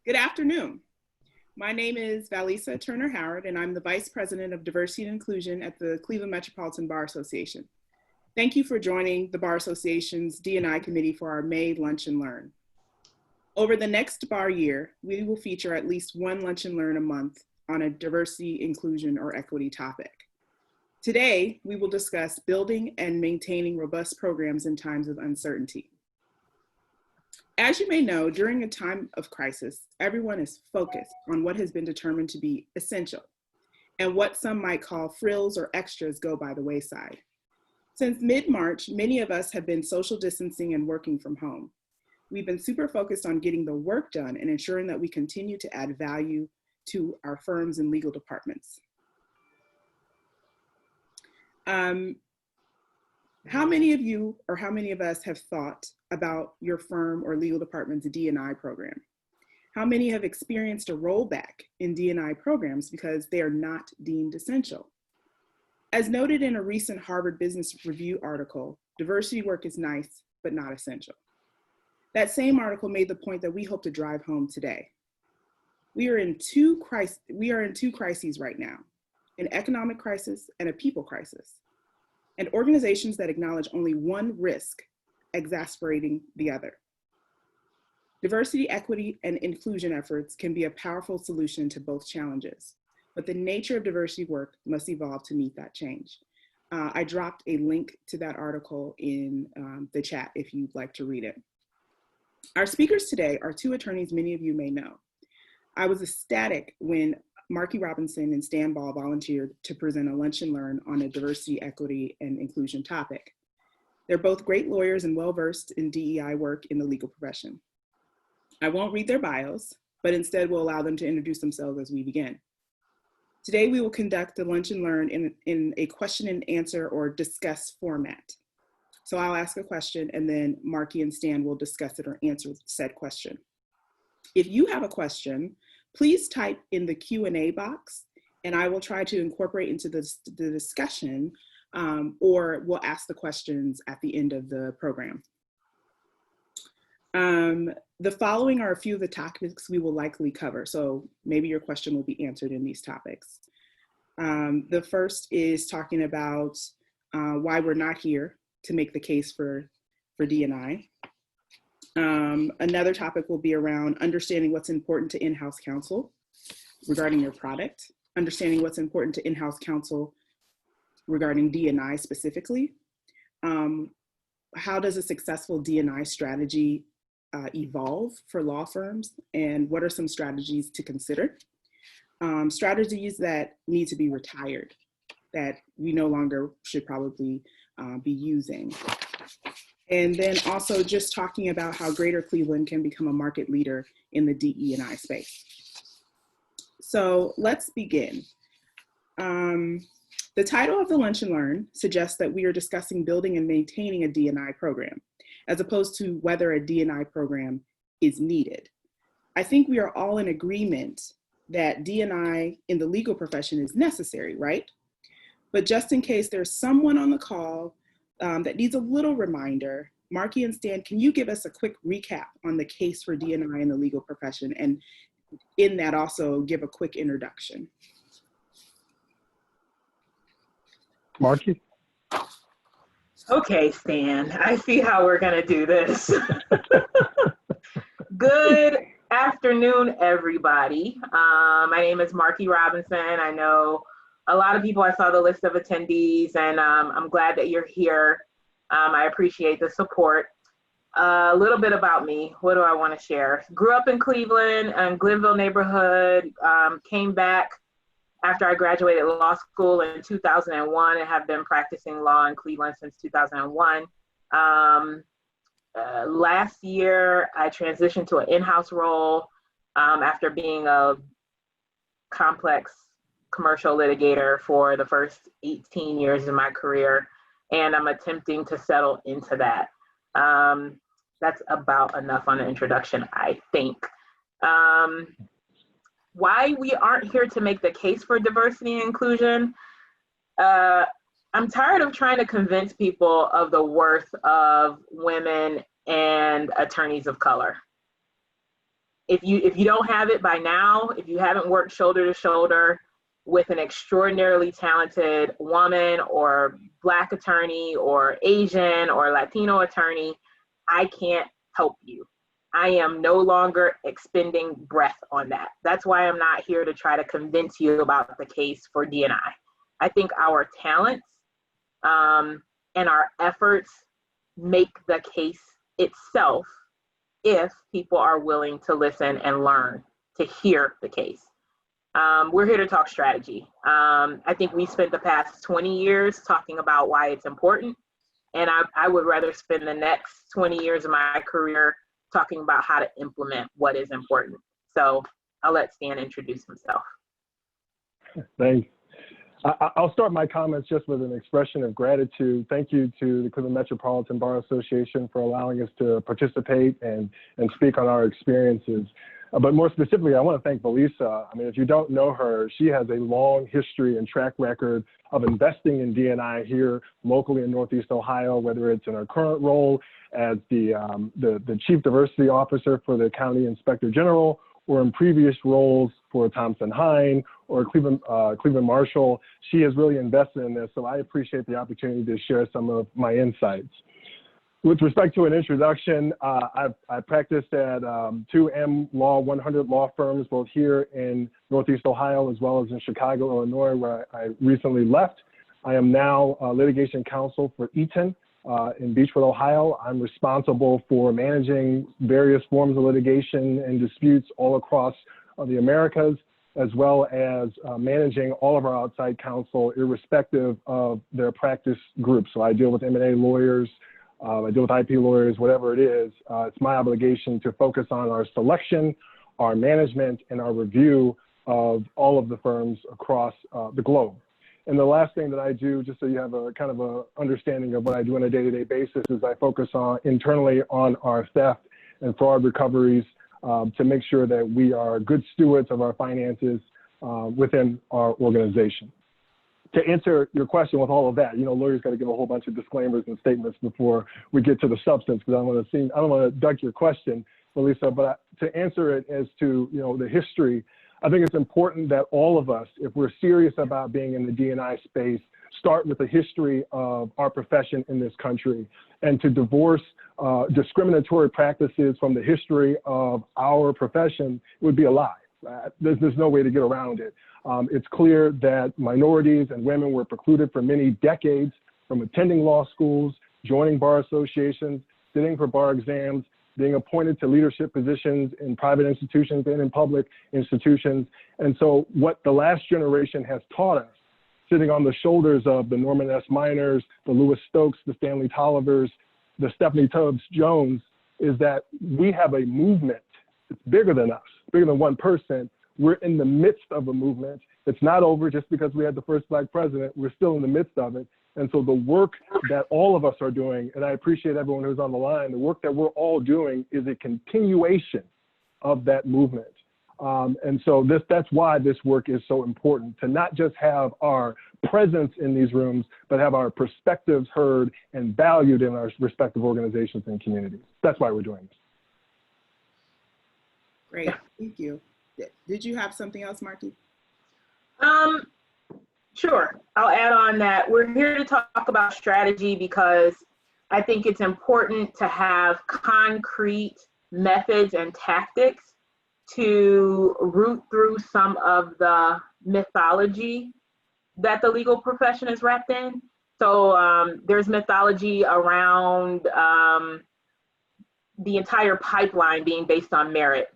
Good afternoon. My name is Valissa Turner-Howard, and I'm the Vice President of Diversity and Inclusion at the Cleveland Metropolitan Bar Association. Thank you for joining the Bar Association's D&I Committee for our May Lunch and Learn. Over the next bar year, we will feature at least one Lunch and Learn a month on a diversity, inclusion, or equity topic. Today, we will discuss building and maintaining robust programs in times of uncertainty. As you may know, during a time of crisis, everyone is focused on what has been determined to be essential, and what some might call frills or extras go by the wayside. Since mid-March, many of us have been social distancing and working from home. We've been super focused on getting the work done and ensuring that we continue to add value to our firms and legal departments. How many of you or how many of us have thought about your firm or legal department's D&I program? How many have experienced a rollback in D&I programs because they are not deemed essential? As noted in a recent Harvard Business Review article, diversity work is nice, but not essential. That same article made the point that we hope to drive home today. We are in two crises right now, an economic crisis and a people crisis, and organizations that acknowledge only one risk exasperating the other. Diversity, equity, and inclusion efforts can be a powerful solution to both challenges, but the nature of diversity work must evolve to meet that change. I dropped a link to that article in the chat if you'd like to read it. Our speakers today are two attorneys many of you may know. I was ecstatic when Marquettes Robinson and Stanley Ball volunteered to present a lunch and learn on a diversity, equity, and inclusion topic. They're both great lawyers and well-versed in DEI work in the legal profession. I won't read their bios, but instead will allow them to introduce themselves as we begin. Today, we will conduct the lunch and learn in a question and answer or discuss format. So I'll ask a question and then Marqui and Stan will discuss it or answer said question. If you have a question, please type in the Q&A box and I will try to incorporate into the discussion or we'll ask the questions at the end of the program. The following are a few of the topics we will likely cover, so maybe your question will be answered in these topics. The first is talking about why we're not here to make the case for D&I. Another topic will be around understanding what's important to in-house counsel regarding your product, understanding what's important to in-house counsel regarding D&I specifically. How does a successful D&I strategy evolve for law firms, and what are some strategies to consider? Strategies that need to be retired, that we no longer should probably be using. And then also just talking about how Greater Cleveland can become a market leader in the DE&I space. So let's begin. The title of the Lunch and Learn suggests that we are discussing building and maintaining a D&I program, as opposed to whether a D&I program is needed. I think we are all in agreement that D&I in the legal profession is necessary, right? But just in case there's someone on the call that needs a little reminder, Marqui and Stan, can you give us a quick recap on the case for D&I in the legal profession, and in that also give a quick introduction? Marqui? Okay, Stan, I see how we're gonna do this. Good afternoon, everybody. My name is Marquettes Robinson. I know a lot of people. I saw the list of attendees, and I'm glad that you're here. I appreciate the support. A little bit about me. What do I want to share? Grew up in Cleveland, Glenville neighborhood, came back after I graduated law school in 2001 and have been practicing law in Cleveland since 2001. Last year, I transitioned to an in-house role after being a complex commercial litigator for the first 18 years of my career, and I'm attempting to settle into that. That's about enough on the introduction, I think. Why we aren't here to make the case for diversity and inclusion. I'm tired of trying to convince people of the worth of women and attorneys of color. if you don't have it by now, if you haven't worked shoulder to shoulder with an extraordinarily talented woman or Black attorney or Asian or Latino attorney, I can't help you. I am no longer expending breath on that. That's why I'm not here to try to convince you about the case for D&I. I think our talents and our efforts make the case itself if people are willing to listen and learn to hear the case. We're here to talk strategy. I think we spent the past 20 years talking about why it's important, and I would rather spend the next 20 years of my career talking about how to implement what is important. So I'll let Stan introduce himself. Thanks. I'll start my comments just with an expression of gratitude. Thank you to the Cleveland Metropolitan Bar Association for allowing us to participate and speak on our experiences. But more specifically, I want to thank Valissa. I mean, if you don't know her, she has a long history and track record of investing in D&I here locally in Northeast Ohio, whether it's in her current role as the Chief Diversity Officer for the County Inspector General, or in previous roles for Thompson Hine or Cleveland Marshall. She has really invested in this, so I appreciate the opportunity to share some of my insights. With respect to an introduction, I practiced at 2M Law 100 law firms, both here in Northeast Ohio as well as in Chicago, Illinois, where I recently left. I am now litigation counsel for Eaton in Beechwood, Ohio. I'm responsible for managing various forms of litigation and disputes all across the Americas, as well as managing all of our outside counsel, irrespective of their practice groups. So I deal with M&A lawyers, I deal with IP lawyers, whatever it is. It's my obligation to focus on our selection, our management, and our review of all of the firms across the globe. And the last thing that I do, just so you have a kind of a understanding of what I do on a day-to-day basis, is I focus on internally on our theft and fraud recoveries to make sure that we are good stewards of our finances within our organization. To answer your question with all of that, you know, lawyers got to give a whole bunch of disclaimers and statements before we get to the substance, because I don't want to duck your question, Valissa, but to answer it as to, you know, the history, I think it's important that all of us, if we're serious about being in the D&I space, start with the history of our profession in this country, and to divorce discriminatory practices from the history of our profession would be a lie. There's no way to get around it. It's clear that minorities and women were precluded for many decades from attending law schools, joining bar associations, sitting for bar exams, being appointed to leadership positions in private institutions and in public institutions. And so what the last generation has taught us, sitting on the shoulders of the Norman S. Miners, the Louis Stokes, the Stanley Tollivers, the Stephanie Tubbs Jones, is that we have a movement. It's bigger than us, bigger than one person. We're in the midst of a movement. It's not over just because we had the first Black president. We're still in the midst of it. And so the work that all of us are doing, and I appreciate everyone who's on the line, the work that we're all doing is a continuation of that movement. And so that's why this work is so important, to not just have our presence in these rooms, but have our perspectives heard and valued in our respective organizations and communities. That's why we're doing this. Great, thank you. Did you have something else, Marqui? Sure, I'll add on that. We're here to talk about strategy because I think it's important to have concrete methods and tactics to root through some of the mythology that the legal profession is wrapped in. So there's mythology around the entire pipeline being based on merit.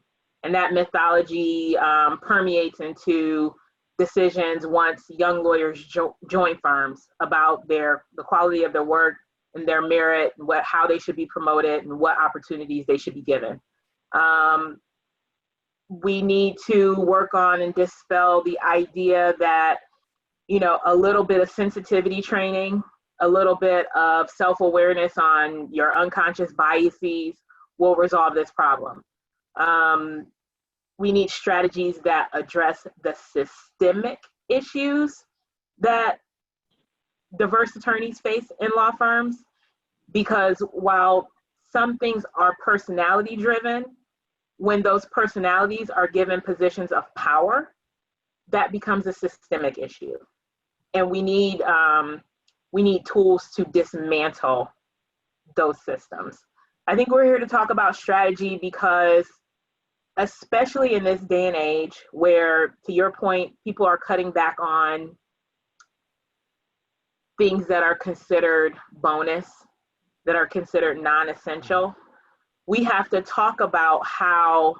And that mythology permeates into decisions once young lawyers join firms about the quality of their work and their merit, and how they should be promoted and what opportunities they should be given. We need to work on and dispel the idea that, you know, a little bit of sensitivity training, a little bit of self-awareness on your unconscious biases will resolve this problem. We need strategies that address the systemic issues that diverse attorneys face in law firms, because while some things are personality driven, when those personalities are given positions of power, that becomes a systemic issue. And we need tools to dismantle those systems. I think we're here to talk about strategy because, especially in this day and age where, to your point, people are cutting back on things that are considered bonus, that are considered non-essential, we have to talk about how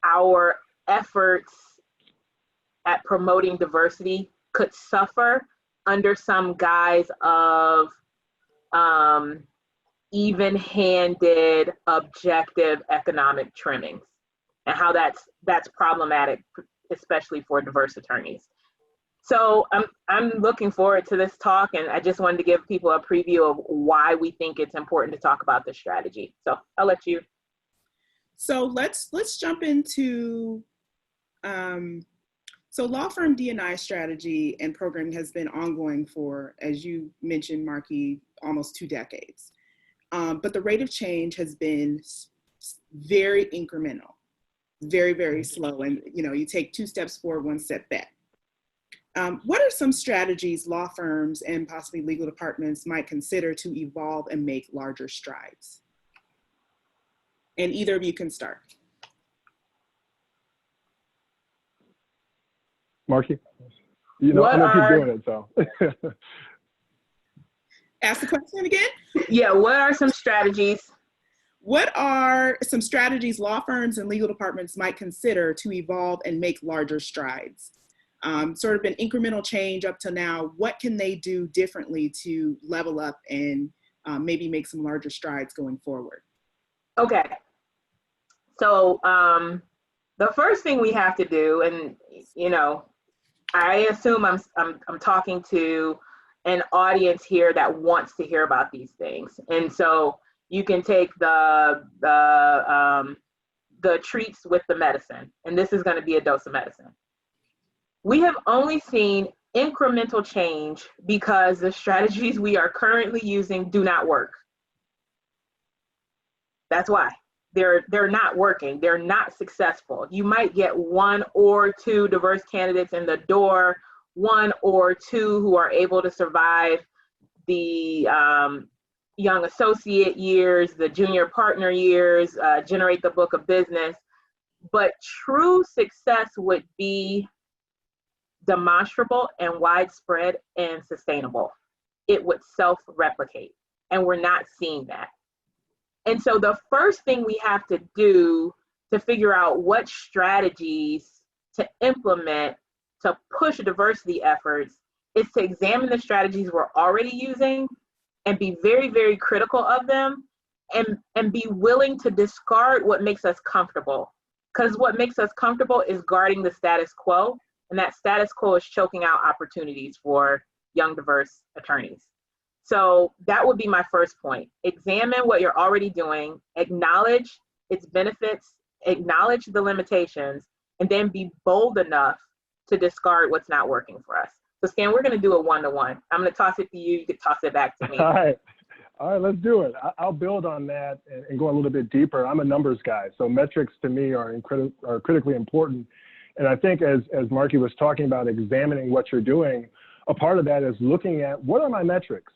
our efforts at promoting diversity could suffer under some guise of even-handed, objective economic trimmings, and how that's problematic, especially for diverse attorneys. So I'm looking forward to this talk, and I just wanted to give people a preview of why we think it's important to talk about this strategy. So I'll let you. So let's jump into, so law firm D&I strategy and programming has been ongoing for, as you mentioned, Marqui, almost 2 decades. But the rate of change has been very incremental, very, very slow. And you take 2 steps forward, 1 step back. What are some strategies law firms and possibly legal departments might consider to evolve and make larger strides? And either of you can start. Marqui, I'm gonna keep doing it, so. Ask the question again? Yeah, what are some strategies? What are some strategies law firms and legal departments might consider to evolve and make larger strides? Sort of an incremental change up to now. What can they do differently to level up and maybe make some larger strides going forward? Okay. So the first thing we have to do, and I assume I'm talking to an audience here that wants to hear about these things, and so you can take the treats with the medicine, and this is going to be a dose of medicine. We have only seen incremental change because the strategies we are currently using do not work. That's why. They're not working. They're not successful. You might get 1 or 2 diverse candidates in the door, 1 or 2 who are able to survive the young associate years, the junior partner years, generate the book of business. But true success would be demonstrable and widespread and sustainable. It would self-replicate, and we're not seeing that. And so the first thing we have to do to figure out what strategies to implement to push diversity efforts is to examine the strategies we're already using and be very, very critical of them, and be willing to discard what makes us comfortable. Because what makes us comfortable is guarding the status quo, and that status quo is choking out opportunities for young diverse attorneys. So that would be my first point. Examine what you're already doing, acknowledge its benefits, acknowledge the limitations, and then be bold enough to discard what's not working for us. So Stan, we're gonna do a 1-to-1. I'm gonna toss it to you, you can toss it back to me. All right, let's do it. I'll build on that and go a little bit deeper. I'm a numbers guy, so metrics to me are critically important. And I think as Marqui was talking about examining what you're doing, a part of that is looking at what are my metrics?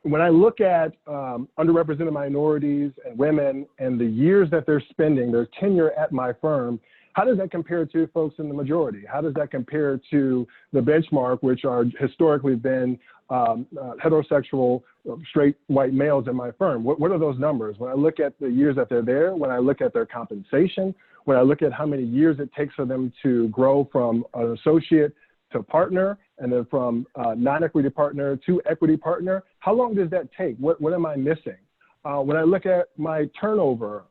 When I look at underrepresented minorities and women and the years that they're spending, their tenure at my firm, how does that compare to folks in the majority? How does that compare to the benchmark, which are historically been heterosexual, straight white males in my firm? What are those numbers? When I look at the years that they're there, when I look at their compensation, when I look at how many years it takes for them to grow from an associate to partner, and then from non-equity partner to equity partner, how long does that take? What am I missing? When I look at my turnover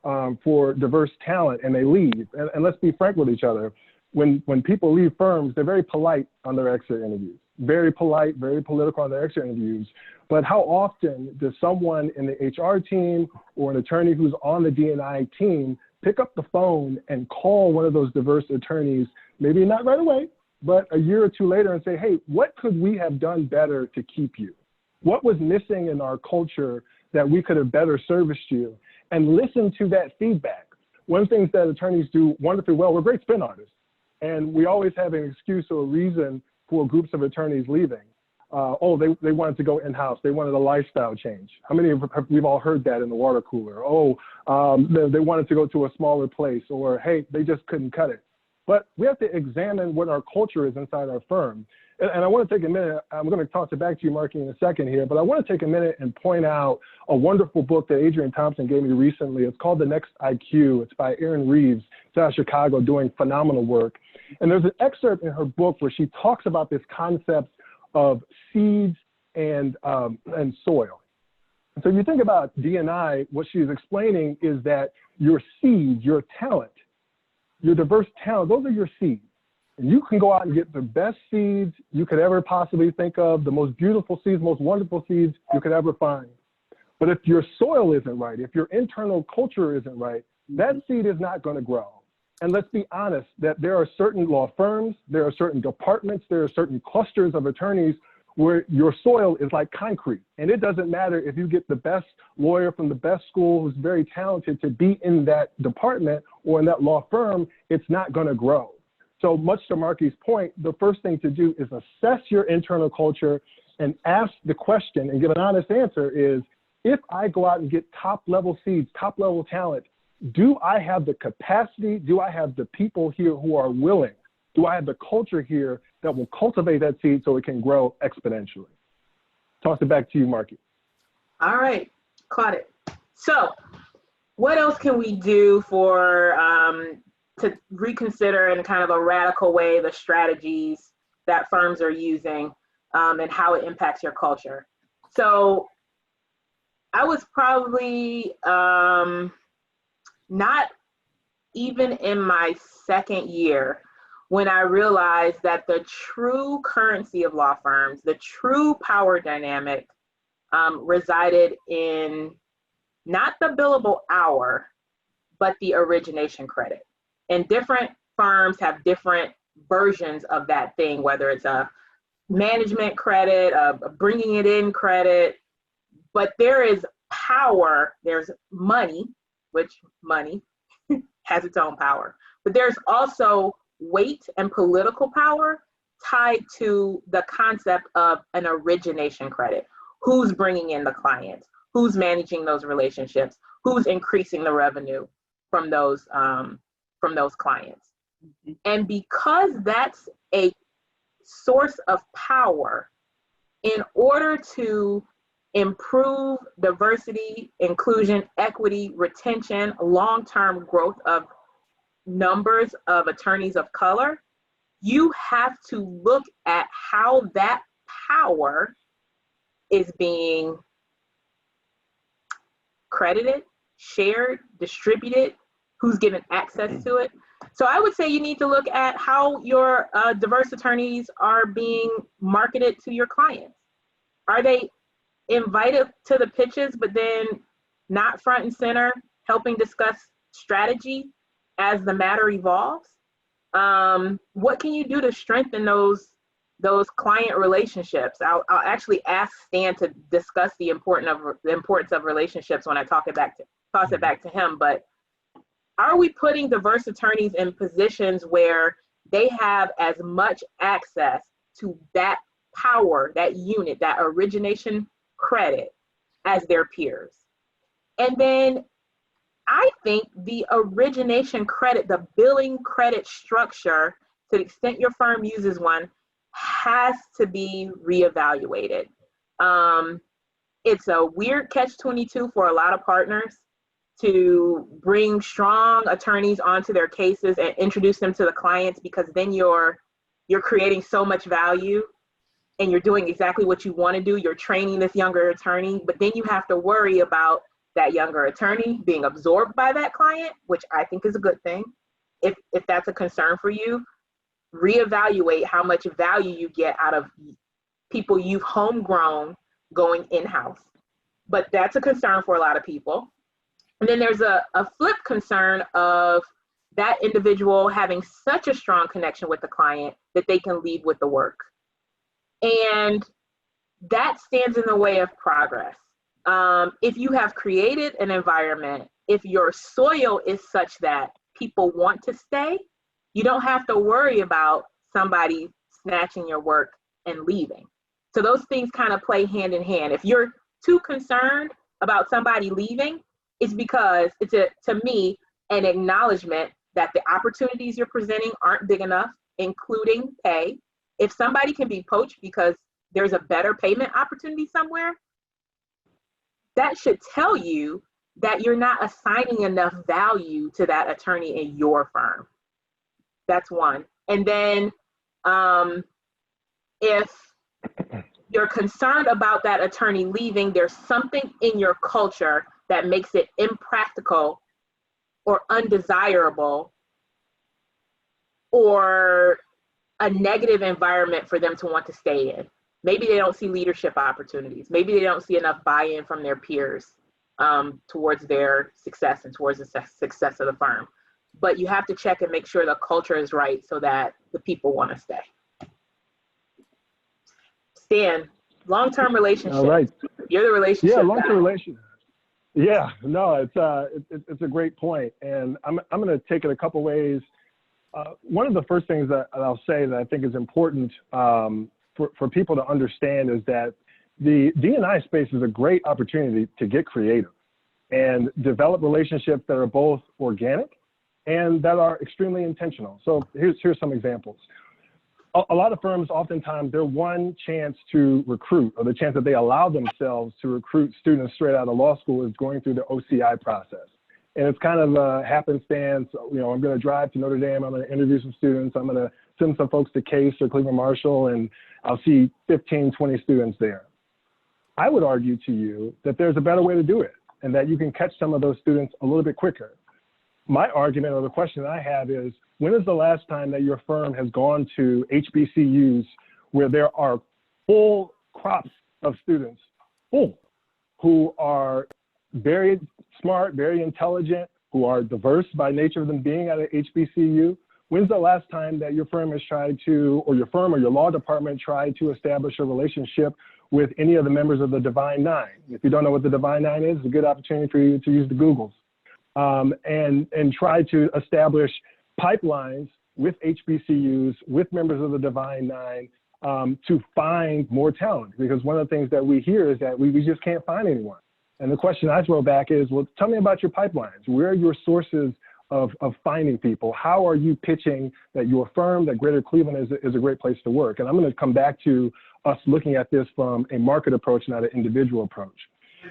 for diverse talent and they leave, and let's be frank with each other, when people leave firms, they're very polite on their exit interviews, very polite, very political on their exit interviews. But how often does someone in the HR team or an attorney who's on the D&I team pick up the phone and call one of those diverse attorneys, maybe not right away, but a year or 2 later, and say, hey, what could we have done better to keep you? What was missing in our culture that we could have better serviced you? and listen to that feedback. One of the things that attorneys do wonderfully well, we're great spin artists, and we always have an excuse or a reason for groups of attorneys leaving. Oh, they wanted to go in-house. They wanted a lifestyle change. How many we've all heard that in the water cooler? Oh, they wanted to go to a smaller place, or hey, they just couldn't cut it. But we have to examine what our culture is inside our firm. And I want to take a minute. I'm going to toss it back to you, Marqui, in a second here, but I want to take a minute and point out a wonderful book that Adrian Thompson gave me recently. It's called The Next IQ. It's by Erin Reeves. It's out of Chicago, doing phenomenal work. And there's an excerpt in her book where she talks about this concept of seeds and soil. And so you think about D&I, what she's explaining is that your seeds, your talent, your diverse talent, those are your seeds. And you can go out and get the best seeds you could ever possibly think of, the most beautiful seeds, most wonderful seeds you could ever find. But if your soil isn't right, if your internal culture isn't right, that seed is not going to grow. And let's be honest that there are certain law firms, there are certain departments, there are certain clusters of attorneys where your soil is like concrete. And it doesn't matter if you get the best lawyer from the best school who's very talented to be in that department or in that law firm, it's not going to grow. So much to Marqui's point, the first thing to do is assess your internal culture and ask the question and give an honest answer is, if I go out and get top level seeds, top level talent, do I have the capacity? Do I have the people here who are willing? Do I have the culture here that will cultivate that seed so it can grow exponentially? Toss it back to you, Marqui. All right, caught it. So what else can we do for to reconsider in kind of a radical way the strategies that firms are using and how it impacts your culture? So I was probably not even in my second year when I realized that the true currency of law firms, the true power dynamic resided in not the billable hour, but the origination credit. And different firms have different versions of that thing, whether it's a management credit, a bringing it in credit, but there is power, there's money, which money has its own power, but there's also weight and political power tied to the concept of an origination credit. Who's bringing in the clients? Who's managing those relationships? Who's increasing the revenue from those clients? And because that's a source of power, in order to improve diversity, inclusion, equity, retention, long-term growth of numbers of attorneys of color, you have to look at how that power is being credited, shared, distributed, who's given access to it. So I would say you need to look at how your diverse attorneys are being marketed to your clients. Are they invited to the pitches, but then not front and center, helping discuss strategy as the matter evolves? What can you do to strengthen those client relationships? I'll actually ask Stan to discuss the importance of relationships when I toss it back to him. But are we putting diverse attorneys in positions where they have as much access to that power, that unit, that origination credit as their peers? And then I think the origination credit, the billing credit structure, to the extent your firm uses one, has to be reevaluated. It's a weird catch-22 for a lot of partners to bring strong attorneys onto their cases and introduce them to the clients, because then you're creating so much value and you're doing exactly what you want to do. You're training this younger attorney, but then you have to worry about that younger attorney being absorbed by that client, which I think is a good thing. If that's a concern for you, reevaluate how much value you get out of people you've homegrown going in-house. But that's a concern for a lot of people. And then there's a flip concern of that individual having such a strong connection with the client that they can leave with the work. And that stands in the way of progress. If you have created an environment if your soil is such that people want to stay, you don't have to worry about somebody snatching your work and leaving. So those things kind of play hand in hand. If you're too concerned about somebody leaving, it's because it's, to me, an acknowledgement that the opportunities you're presenting aren't big enough, including pay. If somebody can be poached because there's a better payment opportunity somewhere, that should tell you that you're not assigning enough value to that attorney in your firm. That's one. And then if you're concerned about that attorney leaving, there's something in your culture that makes it impractical or undesirable or a negative environment for them to want to stay in. Maybe they don't see leadership opportunities. Maybe they don't see enough buy-in from their peers towards their success and towards the success of the firm. But you have to check and make sure the culture is right so that the people want to stay. Stan, long-term relationships. All right. You're the relationship guy. Long-term relationships. Yeah, no, it's a great point, and I'm going to take it a couple ways. One of the first things that I'll say that I think is important for people to understand is that the D&I space is a great opportunity to get creative and develop relationships that are both organic and that are extremely intentional. So here's some examples. A lot of firms, oftentimes, their one chance to recruit, or the chance that they allow themselves to recruit students straight out of law school, is going through the OCI process. And it's kind of a happenstance. You know, I'm going to drive to Notre Dame, I'm going to interview some students, I'm going to send some folks to Case or Cleveland Marshall, and I'll see 15, 20 students there. I would argue to you that there's a better way to do it, and that you can catch some of those students a little bit quicker. My argument, or the question I have, is when is the last time that your firm has gone to HBCUs where there are full crops of students, who are very smart, very intelligent, who are diverse by nature of them being at an HBCU? When's the last time that your firm has tried to, or your firm or your law department tried to establish a relationship with any of the members of the Divine Nine? If you don't know what the Divine Nine is, it's a good opportunity for you to use the Googles. And try to establish pipelines with HBCUs, with members of the Divine Nine, to find more talent. Because one of the things that we hear is that we just can't find anyone. And the question I throw back is, well, tell me about your pipelines. Where are your sources of finding people? How are you pitching that your firm, that Greater Cleveland is a great place to work? And I'm going to come back to us looking at this from a market approach, not an individual approach.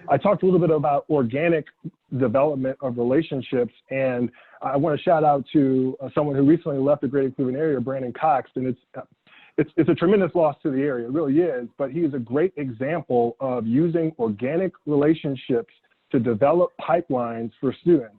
I talked a little bit about organic development of relationships, and I want to shout out to someone who recently left the Greater Cleveland area, Brandon Cox, and it's a tremendous loss to the area, it really is, but he is a great example of using organic relationships to develop pipelines for students.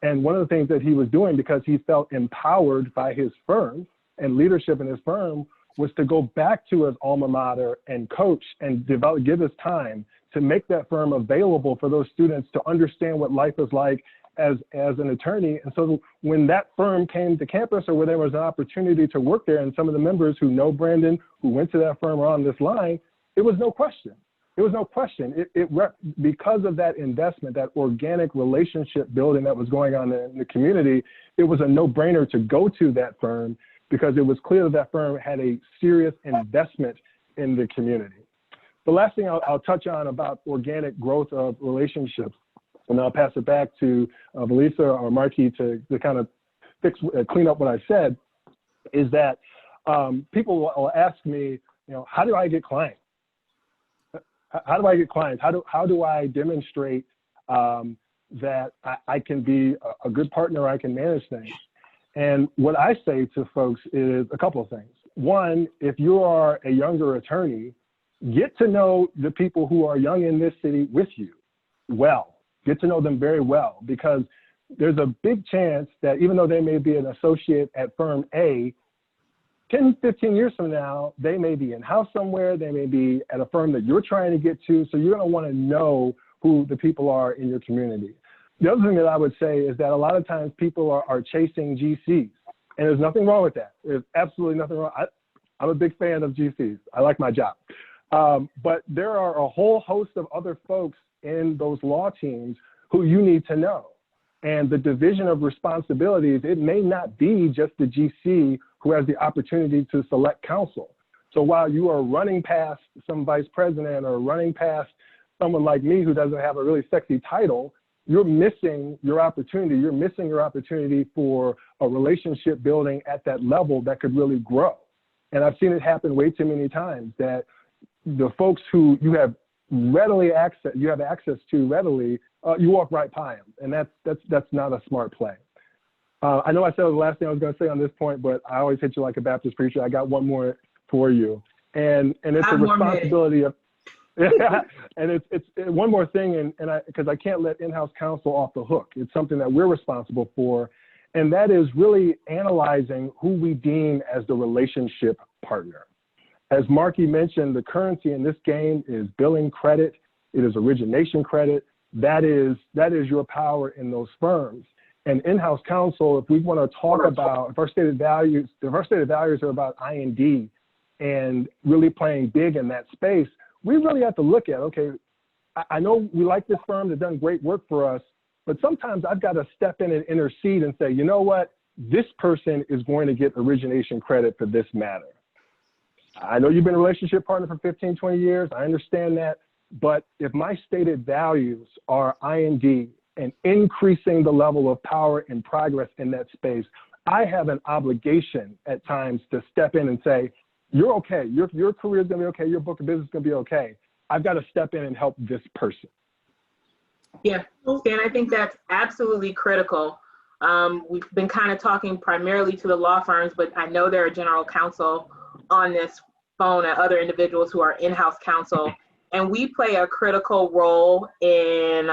And one of the things that he was doing, because he felt empowered by his firm and leadership in his firm, was to go back to his alma mater and coach and give his time to make that firm available for those students to understand what life is like as an attorney. And so when that firm came to campus, or where there was an opportunity to work there, and some of the members who know Brandon, who went to that firm, are on this line, it was no question. It was no question. Because of that investment, that organic relationship building that was going on in the community, it was a no-brainer to go to that firm, because it was clear that firm had a serious investment in the community. The last thing I'll touch on about organic growth of relationships, and I'll pass it back to Valissa or Marqui to kind of clean up what I said, is that people will ask me, how do I get clients? How do I get clients? How do I demonstrate that I can be a good partner, I can manage things? And what I say to folks is a couple of things. One, if you are a younger attorney, get to know the people who are young in this city with you well. Get to know them very well, because there's a big chance that even though they may be an associate at firm A, 10, 15 years from now, they may be in-house somewhere, they may be at a firm that you're trying to get to, so you're going to want to know who the people are in your community. The other thing that I would say is that a lot of times people are chasing GCs, and there's nothing wrong with that. There's absolutely nothing wrong. I'm a big fan of GCs. I like my job. But there are a whole host of other folks in those law teams who you need to know. And the division of responsibilities, it may not be just the GC who has the opportunity to select counsel. So while you are running past some vice president or running past someone like me who doesn't have a really sexy title, you're missing your opportunity. You're missing your opportunity for a relationship building at that level that could really grow. And I've seen it happen way too many times that the folks who you have access to readily, you walk right by them, and that's not a smart play. I know I said it was the last thing I was going to say on this point, but I always hit you like a Baptist preacher. I got one more for you, and it's a responsibility of, and it's one more thing, because I can't let in-house counsel off the hook. It's something that we're responsible for, and that is really analyzing who we deem as the relationship partner. As Marqui mentioned, the currency in this game is billing credit. It is origination credit. That is your power in those firms. And in-house counsel, if we want to talk about, if our stated values are about I&D and really playing big in that space, we really have to look at, okay, I know we like this firm, they've done great work for us, but sometimes I've got to step in and intercede and say, you know what, this person is going to get origination credit for this matter. I know you've been a relationship partner for 15, 20 years. I understand that. But if my stated values are I&D and increasing the level of power and progress in that space, I have an obligation at times to step in and say, you're okay. Your career is going to be okay. Your book of business is going to be okay. I've got to step in and help this person. Yeah, Stan, I think that's absolutely critical. We've been kind of talking primarily to the law firms, but I know there are general counsel on this phone and other individuals who are in-house counsel, and we play a critical role in,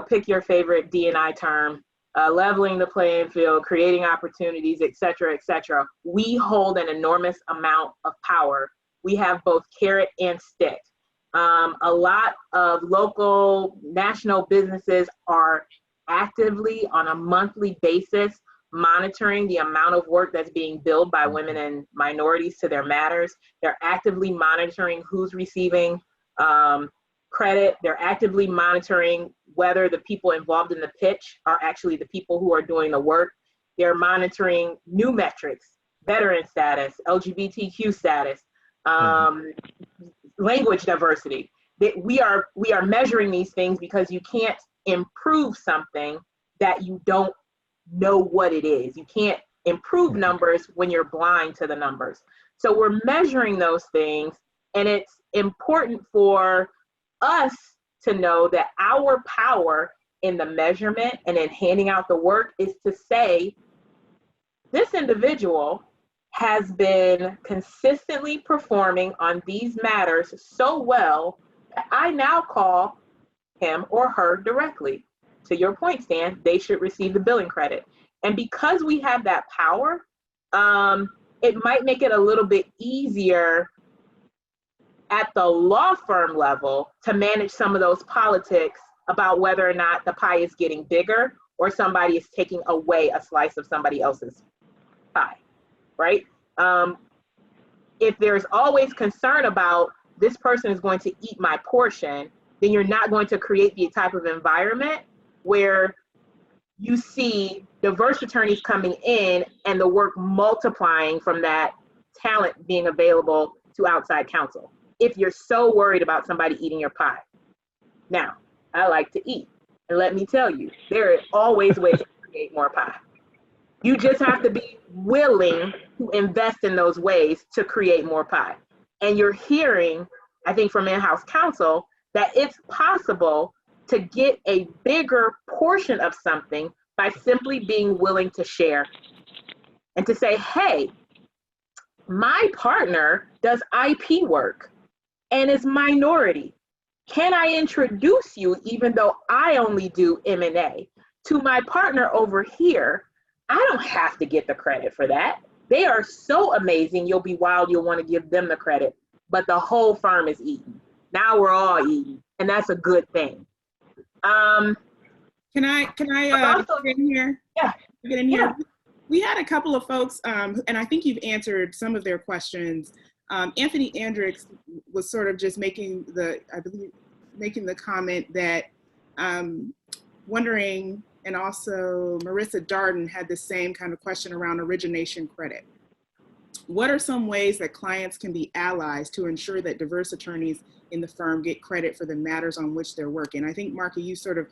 pick your favorite D&I term, leveling the playing field, creating opportunities, et cetera, et cetera. We hold an enormous amount of power. We have both carrot and stick. A lot of local, national businesses are actively on a monthly basis monitoring the amount of work that's being billed by women and minorities to their matters. They're actively monitoring who's receiving credit. They're actively monitoring whether the people involved in the pitch are actually the people who are doing the work. They're monitoring new metrics, veteran status, LGBTQ status, language diversity. We are measuring these things because you can't improve something that you don't know what it is. You can't improve numbers when you're blind to the numbers. So we're measuring those things, and it's important for us to know that our power in the measurement and in handing out the work is to say, this individual has been consistently performing on these matters so well that I now call him or her directly. To your point, Stan, they should receive the billing credit. And because we have that power, it might make it a little bit easier at the law firm level to manage some of those politics about whether or not the pie is getting bigger or somebody is taking away a slice of somebody else's pie, right? If there's always concern about this person is going to eat my portion, then you're not going to create the type of environment where you see diverse attorneys coming in and the work multiplying from that talent being available to outside counsel. If you're so worried about somebody eating your pie. Now, I like to eat. And let me tell you, there are always ways to create more pie. You just have to be willing to invest in those ways to create more pie. And you're hearing, I think from in-house counsel, that it's possible to get a bigger portion of something by simply being willing to share and to say, hey, my partner does IP work and is minority. Can I introduce you, even though I only do M&A, to my partner over here? I don't have to get the credit for that. They are so amazing, you'll be wild, you'll want to give them the credit, but the whole firm is eating. Now we're all eating, and that's a good thing. Can I get in here? Yeah. Get in here? Yeah. We had a couple of folks, and I think you've answered some of their questions. Anthony Andrix was sort of just making the comment that wondering, and also Marissa Darden had the same kind of question around origination credit. What are some ways that clients can be allies to ensure that diverse attorneys in the firm get credit for the matters on which they're working? I think, Marqui, you sort of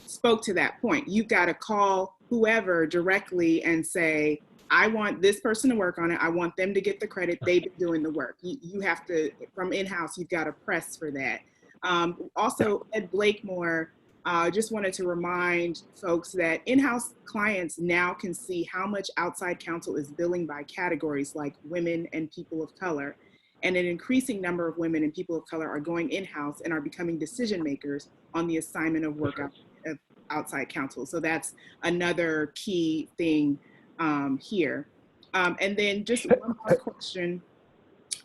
spoke to that point. You've got to call whoever directly and say, I want this person to work on it. I want them to get the credit. They've been doing the work. You have to, from in-house, you've got to press for that. Also, Ed Blakemore, just wanted to remind folks that in-house clients now can see how much outside counsel is billing by categories like women and people of color. And an increasing number of women and people of color are going in-house and are becoming decision makers on the assignment of work of outside counsel. So that's another key thing here. And then just one more question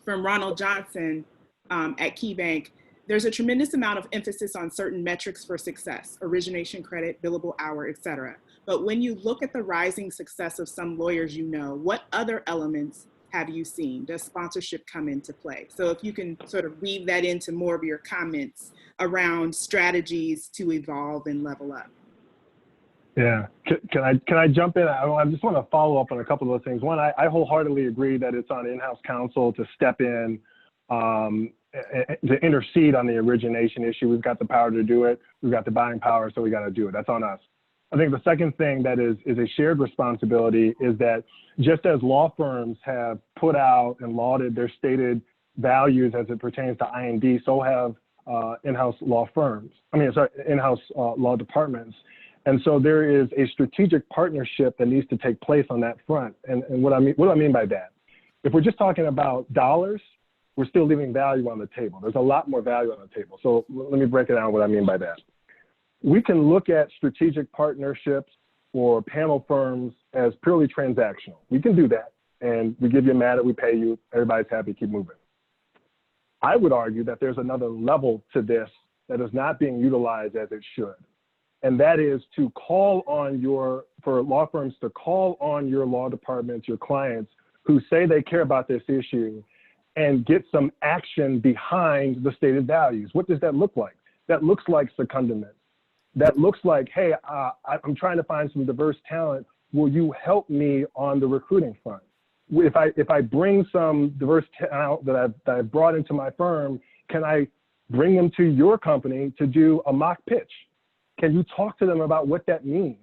from Ronald Johnson at KeyBank. There's a tremendous amount of emphasis on certain metrics for success, origination credit, billable hour, et cetera. But when you look at the rising success of some lawyers you know, what other elements have you seen? Does sponsorship come into play? So if you can sort of weave that into more of your comments around strategies to evolve and level up. Yeah, can I jump in? I just want to follow up on a couple of those things. One, I wholeheartedly agree that it's on in-house counsel to step in to intercede on the origination issue. We've got the power to do it. We've got the buying power, so we got to do it. That's on us. I think the second thing that is a shared responsibility is that just as law firms have put out and lauded their stated values as it pertains to I&D, so have in-house law firms. In-house law departments. And so there is a strategic partnership that needs to take place on that front. And what do I mean by that? If we're just talking about dollars, we're still leaving value on the table. There's a lot more value on the table. So let me break it down what I mean by that. We can look at strategic partnerships or panel firms as purely transactional. We can do that. And we give you a matter, we pay you, everybody's happy, keep moving. I would argue that there's another level to this that is not being utilized as it should. And that is to call on for law firms to call on your law departments, your clients who say they care about this issue and get some action behind the stated values. What does that look like? That looks like secondment. That looks like, hey, I'm trying to find some diverse talent. Will you help me on the recruiting front? If I bring some diverse talent that I've brought into my firm, can I bring them to your company to do a mock pitch? Can you talk to them about what that means?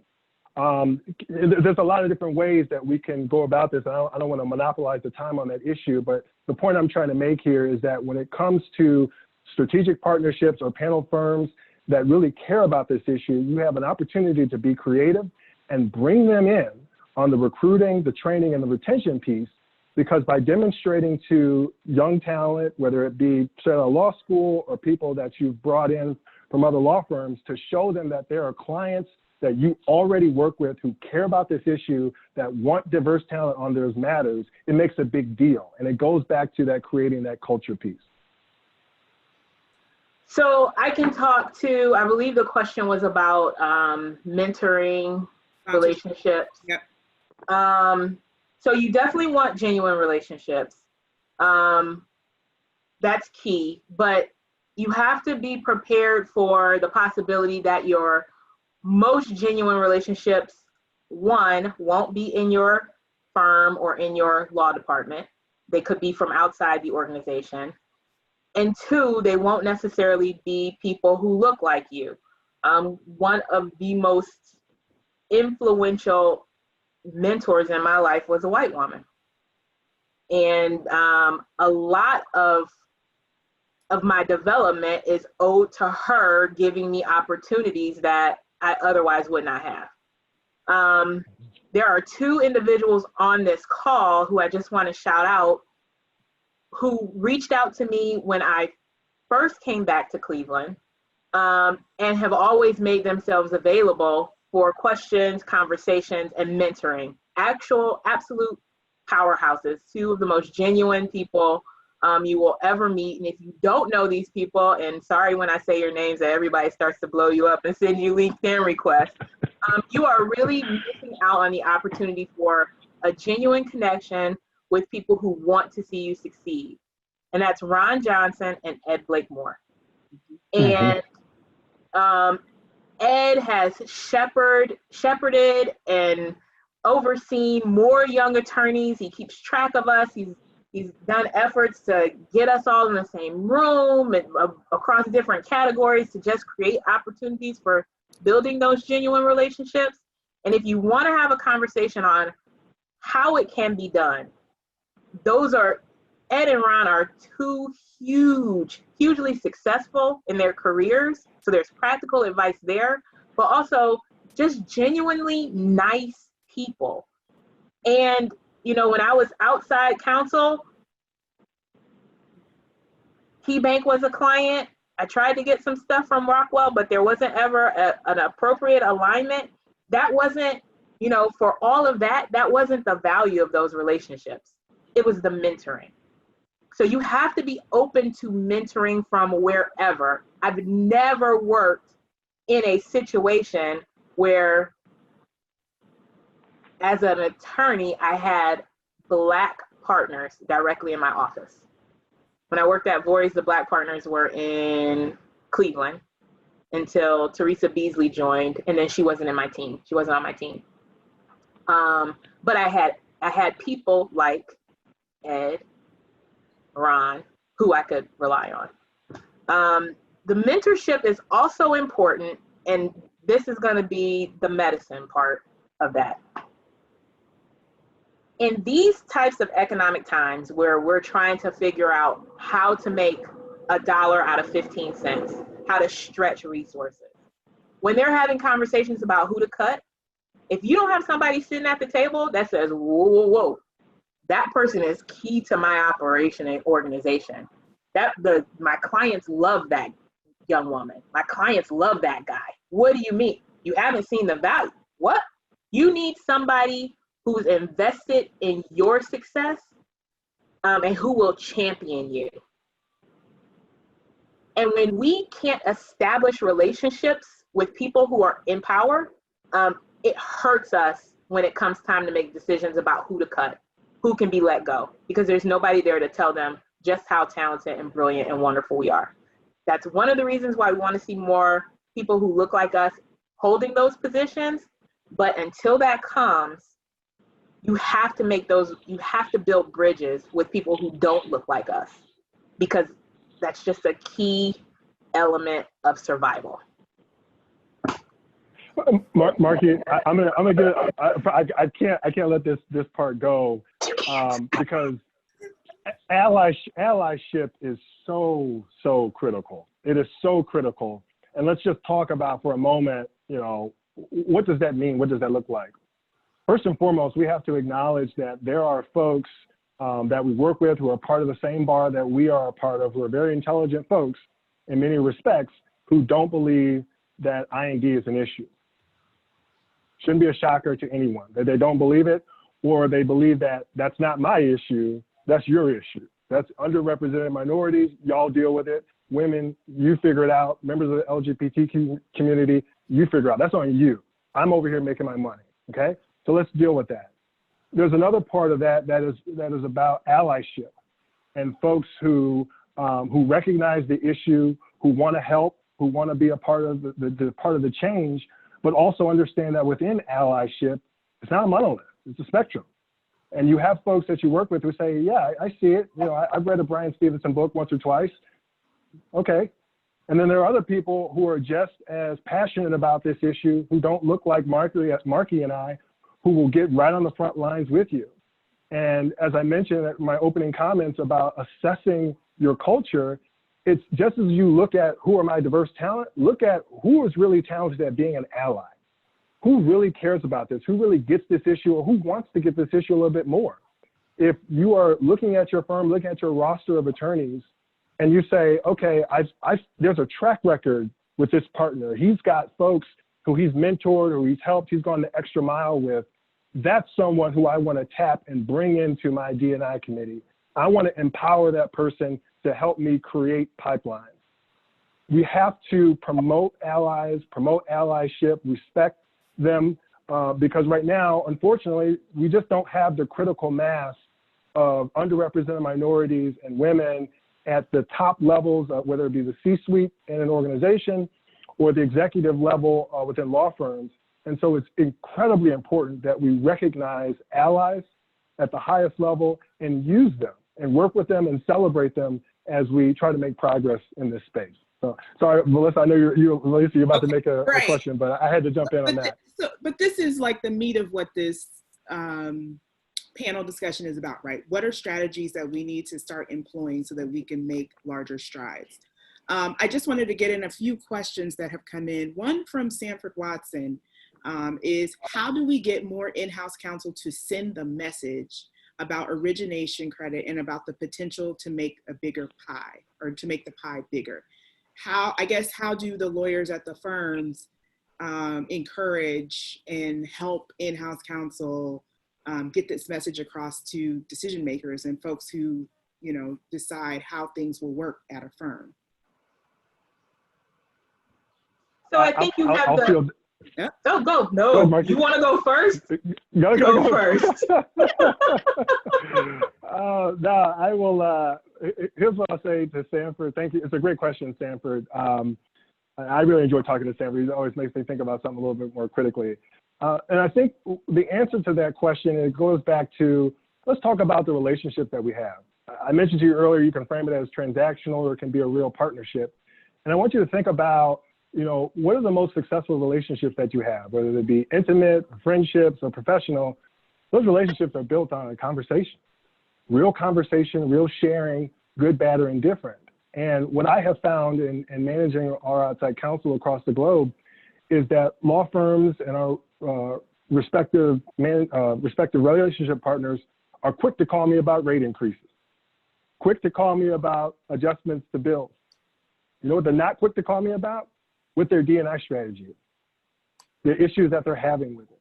There's a lot of different ways that we can go about this. I don't want to monopolize the time on that issue, but the point I'm trying to make here is that when it comes to strategic partnerships or panel firms that really care about this issue, you have an opportunity to be creative and bring them in on the recruiting, the training, and the retention piece, because by demonstrating to young talent, whether it be straight out of law school or people that you've brought in from other law firms, to show them that there are clients that you already work with who care about this issue, that want diverse talent on those matters, it makes a big deal. And it goes back to that creating that culture piece. So I can talk to, I believe the question was about mentoring relationships. Yep. So you definitely want genuine relationships. That's key, but you have to be prepared for the possibility that your most genuine relationships, one, won't be in your firm or in your law department. They could be from outside the organization. And two, they won't necessarily be people who look like you. One of the most influential mentors in my life was a white woman. And a lot of my development is owed to her giving me opportunities that I otherwise would not have. There are two individuals on this call who I just want to shout out, who reached out to me when I first came back to Cleveland, and have always made themselves available for questions, conversations, and mentoring. Absolute powerhouses, two of the most genuine people you will ever meet. And if you don't know these people, and sorry when I say your names that everybody starts to blow you up and send you LinkedIn requests, you are really missing out on the opportunity for a genuine connection with people who want to see you succeed. And that's Ron Johnson and Ed Blakemore. And Ed has shepherded and overseen more young attorneys. He keeps track of us. He's done efforts to get us all in the same room and across different categories to just create opportunities for building those genuine relationships. And if you want to have a conversation on how it can be done, Ed and Ron are two hugely successful in their careers. So there's practical advice there, but also just genuinely nice people. And, you know, when I was outside counsel, KeyBank was a client. I tried to get some stuff from Rockwell, but there wasn't ever an appropriate alignment. That wasn't, you know, for all of that, that wasn't the value of those relationships. It was the mentoring. So you have to be open to mentoring from wherever. I've never worked in a situation where, as an attorney, I had Black partners directly in my office. When I worked at Voorhees, the Black partners were in Cleveland until Teresa Beasley joined, and then she wasn't in my team. She wasn't on my team. But I had people like Ed, Ron, who I could rely on. The mentorship is also important, and this is going to be the medicine part of that. In these types of economic times where we're trying to figure out how to make $1 out of 15 cents, how to stretch resources, when they're having conversations about who to cut, if you don't have somebody sitting at the table that says, whoa, that person is key to my operation and organization. My clients love that young woman. My clients love that guy. What do you mean? You haven't seen the value. What? You need somebody who's invested in your success and who will champion you. And when we can't establish relationships with people who are in power, it hurts us when it comes time to make decisions about who to cut, who can be let go, because there's nobody there to tell them just how talented and brilliant and wonderful we are. That's one of the reasons why we want to see more people who look like us holding those positions. But until that comes, you have to build bridges with people who don't look like us, because that's just a key element of survival. Marqui, I can't let this part go because allyship is so critical. It is so critical. And let's just talk about for a moment, you know, what does that mean? What does that look like? First and foremost, we have to acknowledge that there are folks that we work with who are part of the same bar that we are a part of, who are very intelligent folks in many respects, who don't believe that I&D is an issue. Shouldn't be a shocker to anyone that they don't believe it, or they believe that that's not my issue, that's your issue. That's underrepresented minorities, y'all deal with it. Women, you figure it out. Members of the LGBTQ community, you figure out. That's on you. I'm over here making my money, okay? So let's deal with that. There's another part of that is about allyship and folks who recognize the issue, who want to help, who want to be a part of the change, but also understand that within allyship, it's not a monolith, it's a spectrum. And you have folks that you work with who say, yeah, I see it. You know, I've read a Brian Stevenson book once or twice. Okay. And then there are other people who are just as passionate about this issue, who don't look like Marqui and I, who will get right on the front lines with you. And as I mentioned in my opening comments about assessing your culture, it's just as you look at who are my diverse talent, look at who is really talented at being an ally. Who really cares about this? Who really gets this issue, or who wants to get this issue a little bit more? If you are looking at your firm, looking at your roster of attorneys, and you say, okay, there's a track record with this partner. He's got folks who he's mentored, who he's helped, he's gone the extra mile with. That's someone who I want to tap and bring into my D&I committee. I want to empower that person to help me create pipelines. We have to promote allies, promote allyship, respect them, because right now, unfortunately, we just don't have the critical mass of underrepresented minorities and women at the top levels, whether it be the C-suite in an organization or the executive level within law firms. And so it's incredibly important that we recognize allies at the highest level and use them and work with them and celebrate them as we try to make progress in this space. So, sorry, Valissa, I know Valissa, you're about to make a question, but I had to jump in on that. But this is like the meat of what this panel discussion is about, right? What are strategies that we need to start employing so that we can make larger strides? I just wanted to get in a few questions that have come in. One from Sanford Watson is, how do we get more in-house counsel to send the message about origination credit and about the potential to make a bigger pie, or to make the pie bigger? How do the lawyers at the firms encourage and help in-house counsel get this message across to decision makers and folks who, you know, decide how things will work at a firm? So I think you have the. Yeah. Oh, go. No, go ahead, you want to go first? Go first. No, I will. Here's what I'll say to Sanford. Thank you. It's a great question, Sanford. I really enjoy talking to Sanford. He always makes me think about something a little bit more critically. And I think the answer to that question, it goes back to, let's talk about the relationship that we have. I mentioned to you earlier, you can frame it as transactional, or it can be a real partnership. And I want you to think about, you know, what are the most successful relationships that you have, whether they be intimate, friendships, or professional. Those relationships are built on a conversation, real sharing, good, bad, or indifferent. And what I have found in managing our outside counsel across the globe is that law firms and our respective relationship partners are quick to call me about rate increases, quick to call me about adjustments to bills. You know what they're not quick to call me about? With their D&I strategy, the issues that they're having with it.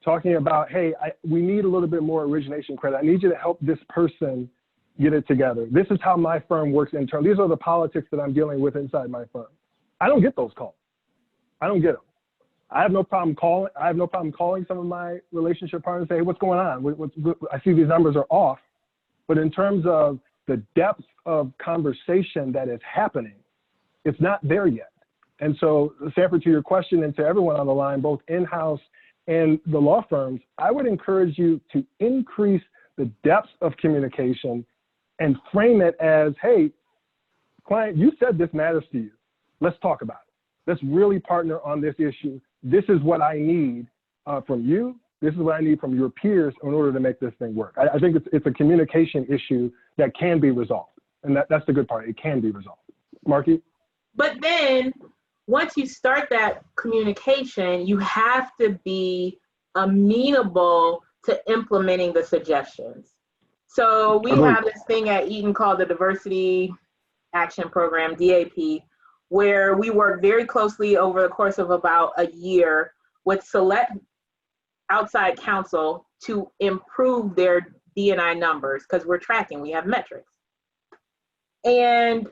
Talking about, hey, we need a little bit more origination credit. I need you to help this person get it together. This is how my firm works internally. These are the politics that I'm dealing with inside my firm. I don't get those calls. I don't get them. I have no problem calling some of my relationship partners and say, hey, what's going on? I see these numbers are off. But in terms of the depth of conversation that is happening, it's not there yet. And so, Sanford, to your question, and to everyone on the line, both in-house and the law firms, I would encourage you to increase the depth of communication and frame it as, hey, client, you said this matters to you. Let's talk about it. Let's really partner on this issue. This is what I need from you. This is what I need from your peers in order to make this thing work. I think it's a communication issue that can be resolved. And that's the good part. It can be resolved. Marqui? But then, once you start that communication, you have to be amenable to implementing the suggestions. So we have this thing at Eaton called the Diversity Action Program, DAP, where we work very closely over the course of about a year with select outside counsel to improve their D&I numbers, because we're tracking, we have metrics. And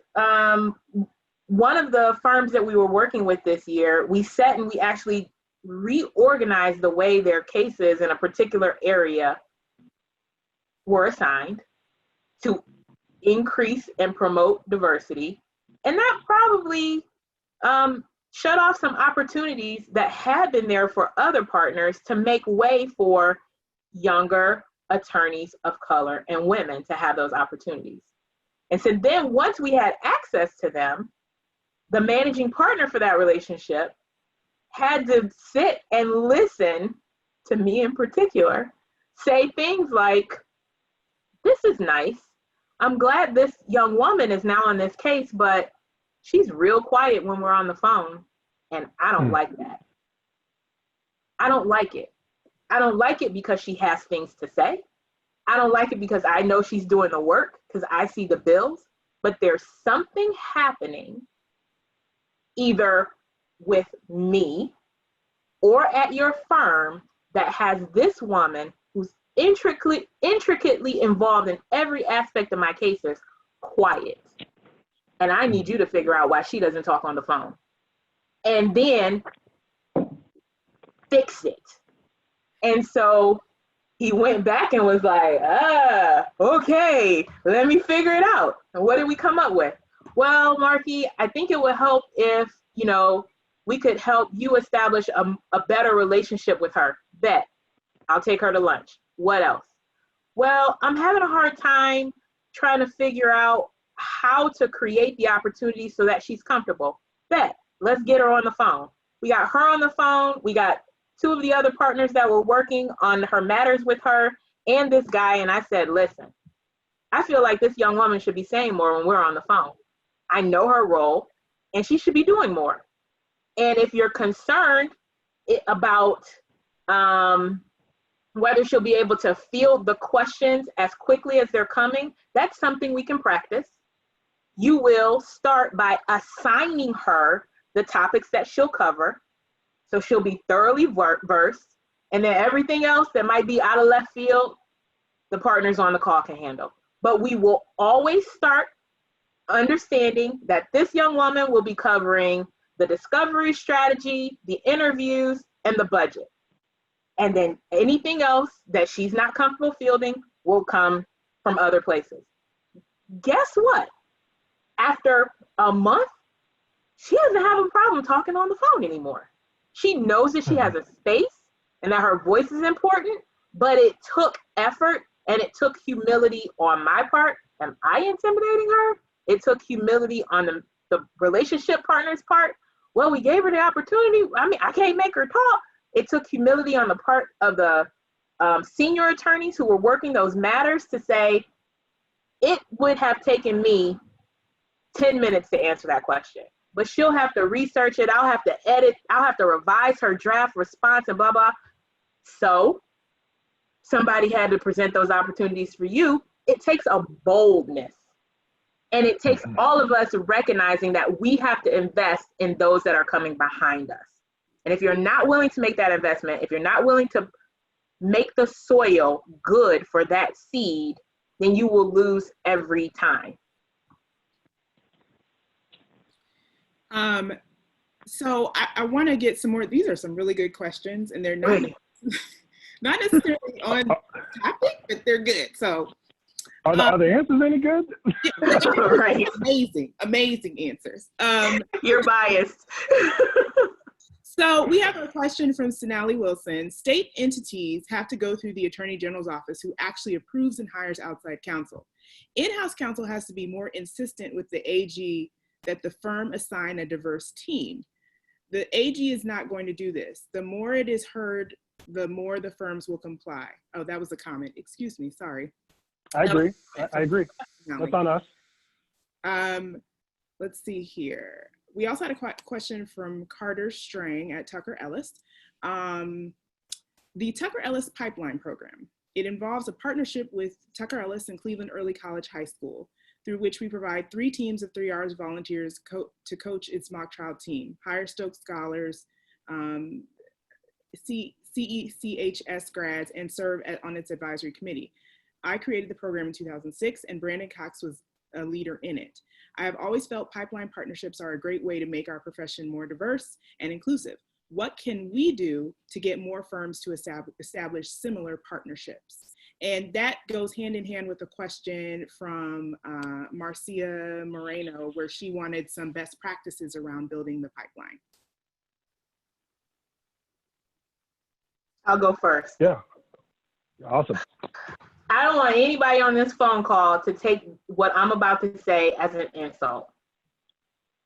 one of the firms that we were working with this year, we sat and we actually reorganized the way their cases in a particular area were assigned to increase and promote diversity. And that probably shut off some opportunities that had been there for other partners to make way for younger attorneys of color and women to have those opportunities. And so then once we had access to them, the managing partner for that relationship had to sit and listen to me in particular, say things like, this is nice. I'm glad this young woman is now on this case, but she's real quiet when we're on the phone, and I don't like that. I don't like it. I don't like it because she has things to say. I don't like it because I know she's doing the work because I see the bills, but there's something happening either with me or at your firm that has this woman who's intricately involved in every aspect of my cases quiet. And I need you to figure out why she doesn't talk on the phone. And then fix it. And so he went back and was like, okay, let me figure it out. And what did we come up with? Well, Marqui, I think it would help if, we could help you establish a better relationship with her. Bet. I'll take her to lunch. What else? Well, I'm having a hard time trying to figure out how to create the opportunity so that she's comfortable. Bet. Let's get her on the phone. We got her on the phone. We got 2 of the other partners that were working on her matters with her and this guy. And I said, listen, I feel like this young woman should be saying more when we're on the phone. I know her role and she should be doing more. And if you're concerned about whether she'll be able to field the questions as quickly as they're coming, that's something we can practice. You will start by assigning her the topics that she'll cover. So she'll be thoroughly versed. And then everything else that might be out of left field, the partners on the call can handle. But we will always start understanding that this young woman will be covering the discovery strategy, the interviews, and the budget. And then anything else that she's not comfortable fielding will come from other places. Guess what? After a month, she doesn't have a problem talking on the phone anymore. She knows that she has a space and that her voice is important, but it took effort and it took humility on my part. Am I intimidating her? It took humility on the relationship partner's part. Well, we gave her the opportunity. I mean, I can't make her talk. It took humility on the part of the senior attorneys who were working those matters to say, it would have taken me 10 minutes to answer that question, but she'll have to research it. I'll have to edit. I'll have to revise her draft response and blah, blah. So somebody had to present those opportunities for you. It takes a boldness. And it takes all of us recognizing that we have to invest in those that are coming behind us. And if you're not willing to make that investment, if you're not willing to make the soil good for that seed, then you will lose every time. So I want to get some more. These are some really good questions, and they're not necessarily on topic, but they're good. So are the answers any good? Right. Amazing answers. You're biased. So we have a question from Stanley Wilson. State entities have to go through the Attorney General's office, who actually approves and hires outside counsel. In-house counsel has to be more insistent with the AG that the firm assign a diverse team. The AG is not going to do this. The more it is heard, the more the firms will comply. Oh, that was a comment. Excuse me. Sorry. I agree. I agree. That's on us. Let's see here. We also had a question from Carter Strang at Tucker Ellis. The Tucker Ellis Pipeline Program. It involves a partnership with Tucker Ellis and Cleveland Early College High School, through which we provide 3 teams of 3 hours volunteers to coach its mock trial team, hire Stokes scholars, CECHS grads, and serve on its advisory committee. I created the program in 2006, and Brandon Cox was a leader in it. I have always felt pipeline partnerships are a great way to make our profession more diverse and inclusive. What can we do to get more firms to establish similar partnerships? And that goes hand in hand with a question from Marcia Moreno, where she wanted some best practices around building the pipeline. I'll go first. Yeah, awesome. I don't want anybody on this phone call to take what I'm about to say as an insult.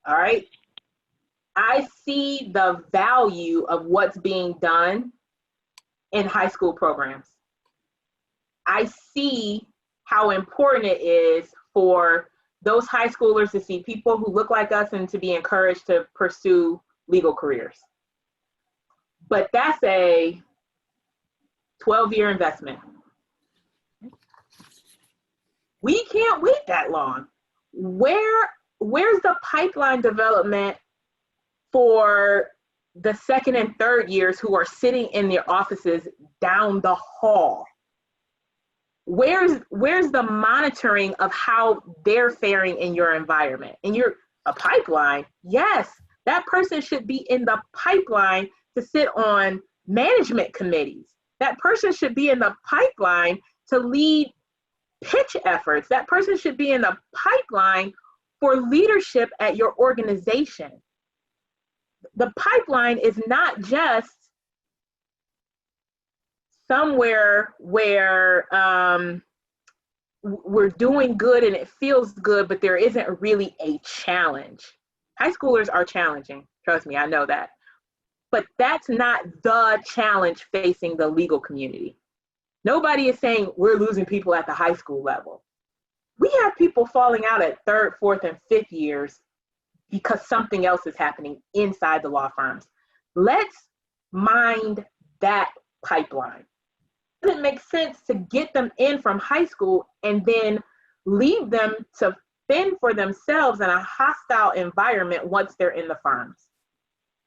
All right? I see the value of what's being done in high school programs. I see how important it is for those high schoolers to see people who look like us and to be encouraged to pursue legal careers. But that's a 12-year investment. We can't wait that long. Where's the pipeline development for the 2nd and 3rd years who are sitting in their offices down the hall? Where's the monitoring of how they're faring in your environment? And you're a pipeline, yes, that person should be in the pipeline to sit on management committees. That person should be in the pipeline to lead pitch efforts. That person should be in the pipeline for leadership at your organization. the pipeline is not just somewhere where we're doing good and it feels good, but there isn't really a challenge. High schoolers are challenging. Trust me, I know that. But that's not the challenge facing the legal community. Nobody is saying we're losing people at the high school level. We have people falling out at 3rd, 4th, and 5th years because something else is happening inside the law firms. Let's mind that pipeline. It doesn't make sense to get them in from high school and then leave them to fend for themselves in a hostile environment once they're in the firms.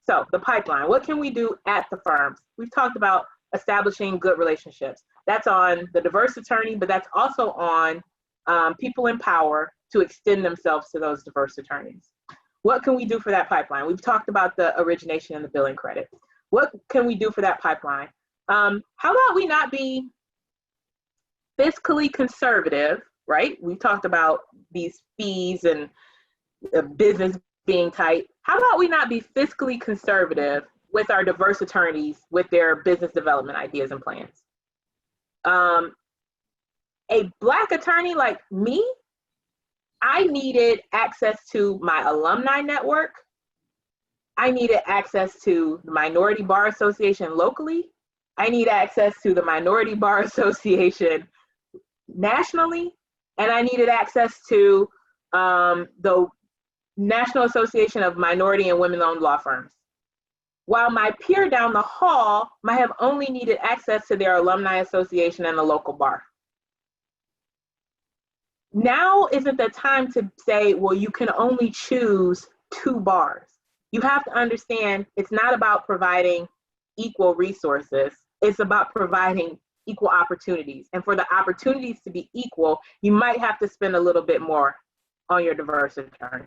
So the pipeline, what can we do at the firms? We've talked about establishing good relationships. That's on the diverse attorney, but that's also on people in power to extend themselves to those diverse attorneys. What can we do for that pipeline? We've talked about the origination and the billing credit. What can we do for that pipeline? How about we not be fiscally conservative, right? We've talked about these fees and the business being tight. How about we not be fiscally conservative with our diverse attorneys with their business development ideas and plans? A Black attorney like me, I needed access to my alumni network. I needed access to the Minority Bar Association locally. I need access to the Minority Bar Association nationally. And I needed access to the National Association of Minority and Women-Owned Law Firms. While my peer down the hall might have only needed access to their alumni association and the local bar. Now isn't the time to say, well, you can only choose 2 bars. You have to understand it's not about providing equal resources. It's about providing equal opportunities. And for the opportunities to be equal, you might have to spend a little bit more on your diverse attorneys.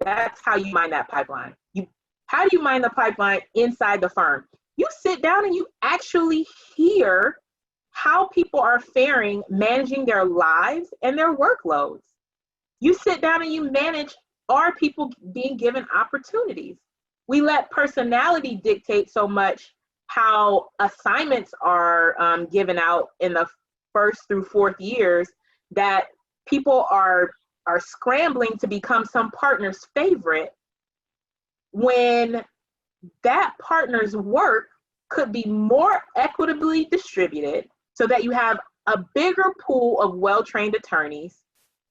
That's how you mine that pipeline. How do you mine the pipeline inside the firm? You sit down and you actually hear how people are faring managing their lives and their workloads. You sit down and you manage, are people being given opportunities? We let personality dictate so much how assignments are given out in the 1st through 4th years that people are scrambling to become some partner's favorite when that partner's work could be more equitably distributed so that you have a bigger pool of well-trained attorneys.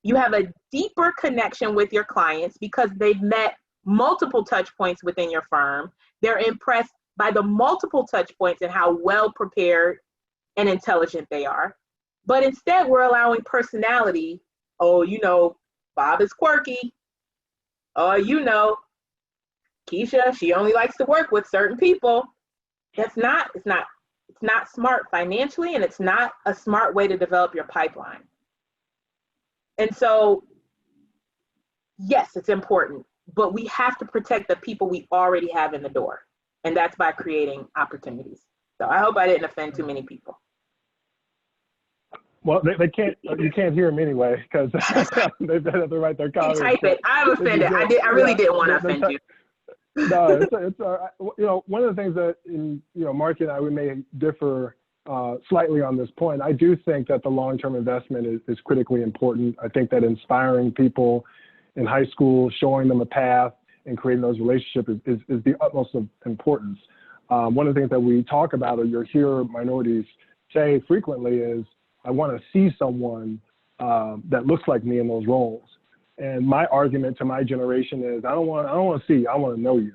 You have a deeper connection with your clients because they've met multiple touch points within your firm. They're impressed by the multiple touch points and how well prepared and intelligent they are. But instead, we're allowing personality. Oh, you know, Bob is quirky. Oh, you know, Keisha, she only likes to work with certain people. It's not smart financially, and it's not a smart way to develop your pipeline. And so, yes, it's important, but we have to protect the people we already have in the door. And that's by creating opportunities. So I hope I didn't offend too many people. Well, they can't. You can't hear them anyway because they've had to write their comments. Type it. I'm offended. I really didn't want to offend you. No, it's you know, one of the things that Marqui and I, we may differ slightly on this point. I do think that the long-term investment is critically important. I think that inspiring people in high school, showing them a path, and creating those relationships is the utmost of importance. One of the things that we talk about, or you hear minorities say frequently, is I want to see someone that looks like me in those roles. And my argument to my generation is, I don't want to see you, I want to know you.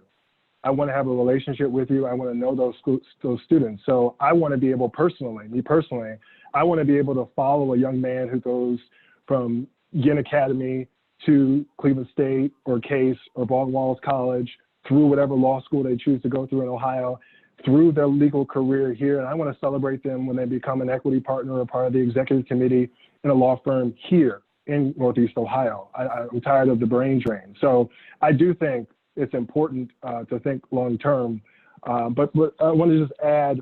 I want to have a relationship with you. I want to know those students. So I want to be able me personally, I want to be able to follow a young man who goes from Yin Academy to Cleveland State or Case or Baldwin Wallace College, through whatever law school they choose to go through in Ohio, through their legal career here. And I want to celebrate them when they become an equity partner or part of the executive committee in a law firm here in Northeast Ohio. I'm tired of the brain drain. So I do think it's important to think long-term. But I want to just add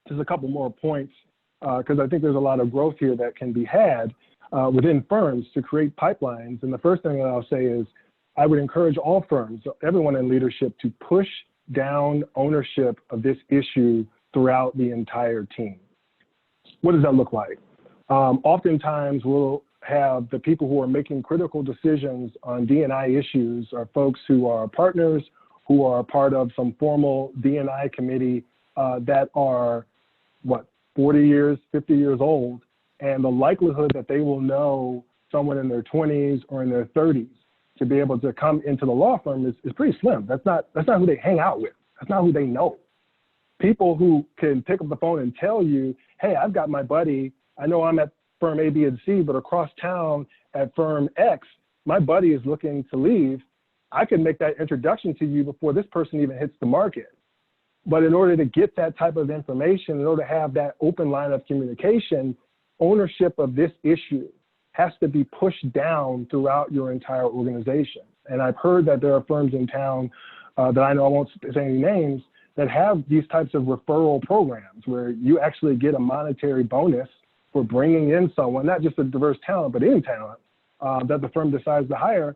just a couple more points because I think there's a lot of growth here that can be had within firms to create pipelines. And the first thing that I'll say is I would encourage all firms, everyone in leadership, to push down ownership of this issue throughout the entire team. What does that look like? Oftentimes we'll have the people who are making critical decisions on D&I issues are folks who are partners, who are part of some formal D&I committee that are, 40 years, 50 years old, and the likelihood that they will know someone in their 20s or in their 30s to be able to come into the law firm is pretty slim. That's not who they hang out with. That's not who they know. People who can pick up the phone and tell you, hey, I've got my buddy, I know I'm at firm A, B, and C, but across town at firm X, my buddy is looking to leave. I can make that introduction to you before this person even hits the market. But in order to get that type of information, in order to have that open line of communication, ownership of this issue has to be pushed down throughout your entire organization. And I've heard that there are firms in town that I know, I won't say any names, that have these types of referral programs where you actually get a monetary bonus for bringing in someone, not just a diverse talent, but any talent that the firm decides to hire.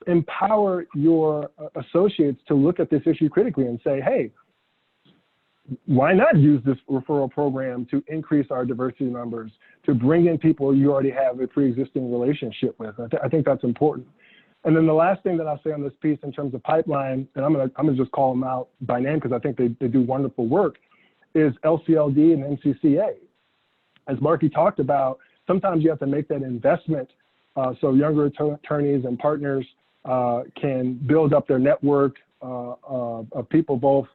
Empower your associates to look at this issue critically and say, hey, why not use this referral program to increase our diversity numbers, to bring in people you already have a pre-existing relationship with? I think that's important. And then the last thing that I'll say on this piece in terms of pipeline, and I'm gonna just call them out by name because I think they do wonderful work, is LCLD and NCCA. As Marqui talked about, sometimes you have to make that investment so younger attorneys and partners can build up their network of people both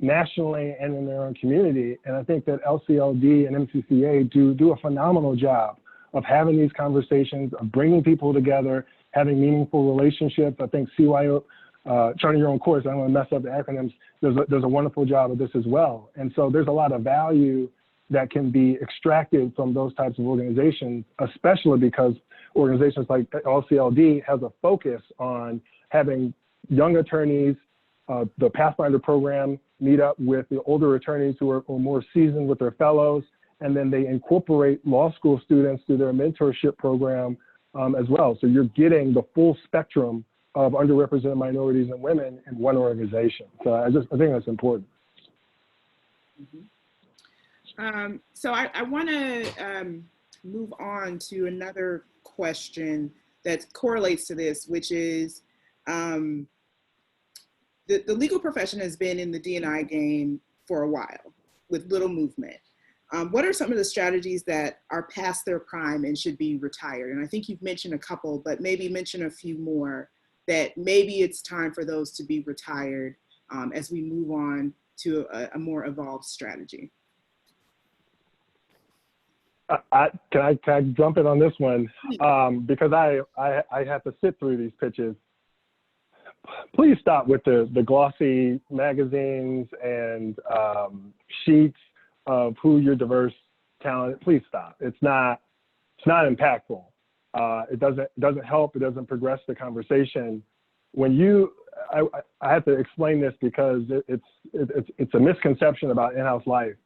nationally and in their own community. And I think that LCLD and MCCA do a phenomenal job of having these conversations, of bringing people together, having meaningful relationships. I think CYO, charting your own course, I don't want to mess up the acronyms, there's a wonderful job of this as well. And so there's a lot of value that can be extracted from those types of organizations, especially because organizations like LCLD has a focus on having young attorneys, the Pathfinder program, meet up with the older attorneys who are more seasoned with their fellows, and then they incorporate law school students through their mentorship program as well. So you're getting the full spectrum of underrepresented minorities and women in one organization. So I think that's important. Mm-hmm. So I want to move on to another question that correlates to this, which is the legal profession has been in the D&I game for a while with little movement. What are some of the strategies that are past their prime and should be retired? And I think you've mentioned a couple, but maybe mention a few more that maybe it's time for those to be retired as we move on to a more evolved strategy. Can I jump in on this one? Because I have to sit through these pitches. Please stop with the glossy magazines and sheets of who your diverse talent. Please stop. It's not impactful. It doesn't help. It doesn't progress the conversation. When I have to explain this because it's a misconception about in-house life.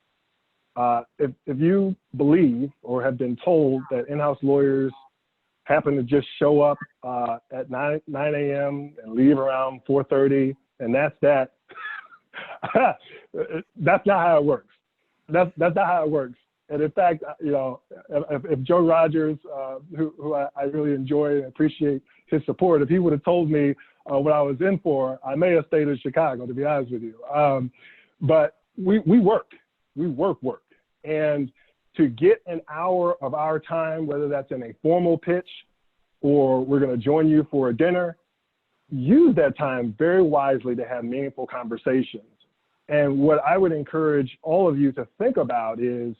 If you believe or have been told that in-house lawyers happen to just show up at 9 a.m. and leave around 4:30, and that's that, that's not how it works. That's not how it works. And in fact, you know, if Joe Rogers, who I really enjoy and appreciate his support, if he would have told me what I was in for, I may have stayed in Chicago, to be honest with you. But we work. And to get an hour of our time, whether that's in a formal pitch or we're going to join you for a dinner, use that time very wisely to have meaningful conversations. And what I would encourage all of you to think about is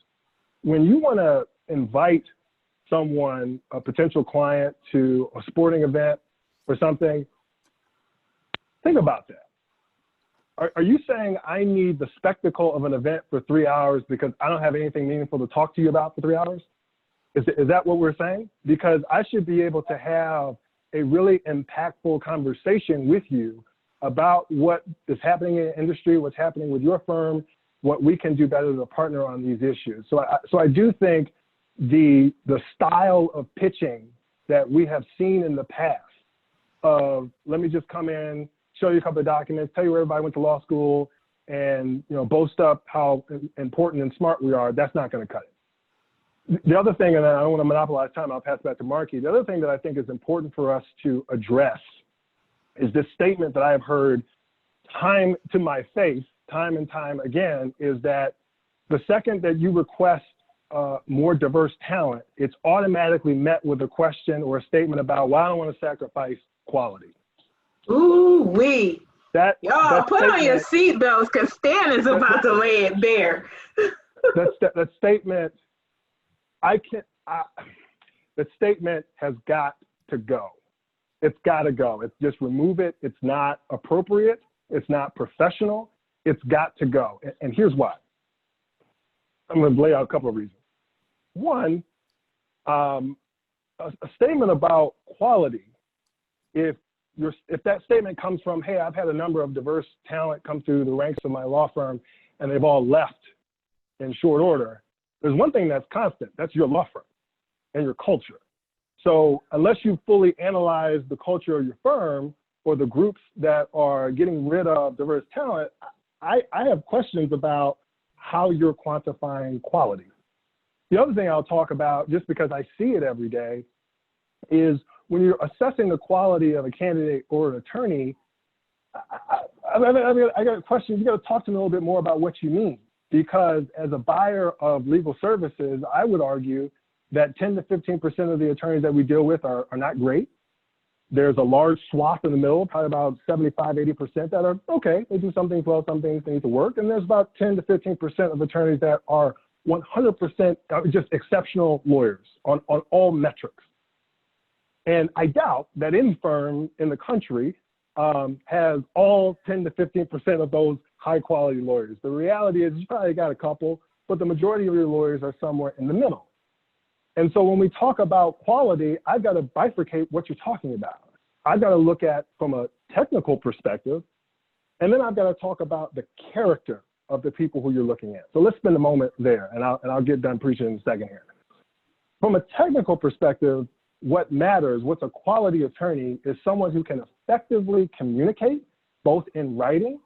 when you want to invite someone, a potential client, to a sporting event or something, think about that. Are you saying I need the spectacle of an event for 3 hours because I don't have anything meaningful to talk to you about for 3 hours? Is that what we're saying? Because I should be able to have a really impactful conversation with you about what is happening in the industry, what's happening with your firm, what we can do better to partner on these issues. So I do think the style of pitching that we have seen in the past of, let me just come in, show you a couple of documents, tell you where everybody went to law school, and boast up how important and smart we are. That's not going to cut it. The other thing, and I don't want to monopolize time, I'll pass back to Marqui. The other thing that I think is important for us to address is this statement that I have heard time to my face, time and time again, is that the second that you request more diverse talent, it's automatically met with a question or a statement about, well, I don't want to sacrifice quality. Ooh, wee. Y'all put on your statement, seatbelts because Stan is about to lay it bare. that statement, that statement has got to go. It's got to go. It's just remove it. It's not appropriate. It's not professional. It's got to go. And here's why. I'm going to lay out a couple of reasons. One, a statement about quality, if that statement comes from, hey, I've had a number of diverse talent come through the ranks of my law firm and they've all left in short order, there's one thing that's constant, that's your law firm and your culture. So unless you fully analyze the culture of your firm or the groups that are getting rid of diverse talent, I have questions about how you're quantifying quality. The other thing I'll talk about, just because I see it every day, is when you're assessing the quality of a candidate or an attorney, I got a question. You got to talk to me a little bit more about what you mean. Because as a buyer of legal services, I would argue that 10 to 15% of the attorneys that we deal with are not great. There's a large swath in the middle, probably about 75, 80% that are okay. They do some things well, some things they need to work. And there's about 10 to 15% of attorneys that are 100% just exceptional lawyers on all metrics. And I doubt that any firm in the country has all 10 to 15% of those high quality lawyers. The reality is you probably got a couple, but the majority of your lawyers are somewhere in the middle. And so when we talk about quality, I've got to bifurcate what you're talking about. I've got to look at from a technical perspective, and then I've got to talk about the character of the people who you're looking at. So let's spend a moment there, and I'll get done preaching in a second here. From a technical perspective, what matters, what's a quality attorney, is someone who can effectively communicate, both in writing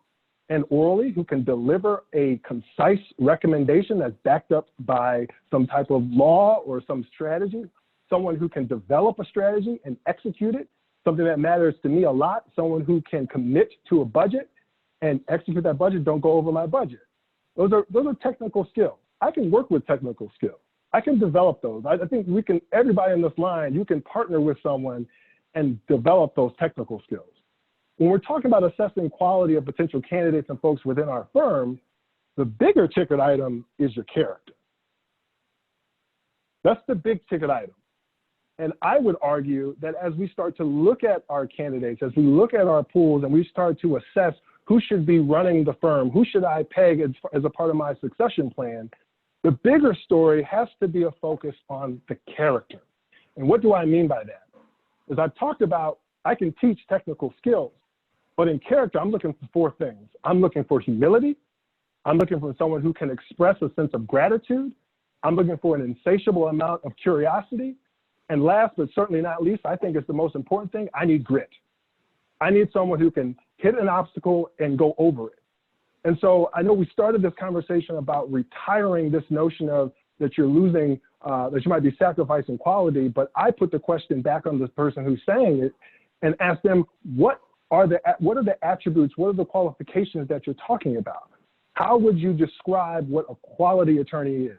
and orally, who can deliver a concise recommendation that's backed up by some type of law or some strategy, someone who can develop a strategy and execute it, something that matters to me a lot, someone who can commit to a budget and execute that budget, don't go over my budget. Those are technical skills. I can work with technical skills. I can develop those. I think we can, everybody in this line, you can partner with someone and develop those technical skills. When we're talking about assessing quality of potential candidates and folks within our firm, the bigger ticket item is your character. That's the big ticket item. And I would argue that as we start to look at our candidates, as we look at our pools and we start to assess who should be running the firm, who should I peg as a part of my succession plan, the bigger story has to be a focus on the character. And what do I mean by that? As I've talked about, I can teach technical skills, but in character, I'm looking for four things. I'm looking for humility. I'm looking for someone who can express a sense of gratitude. I'm looking for an insatiable amount of curiosity. And last, but certainly not least, I think it's the most important thing, I need grit. I need someone who can hit an obstacle and go over it. And so I know we started this conversation about retiring this notion of that you're losing, that you might be sacrificing quality, but I put the question back on the person who's saying it and ask them, what are the attributes, what are the qualifications that you're talking about? How would you describe what a quality attorney is?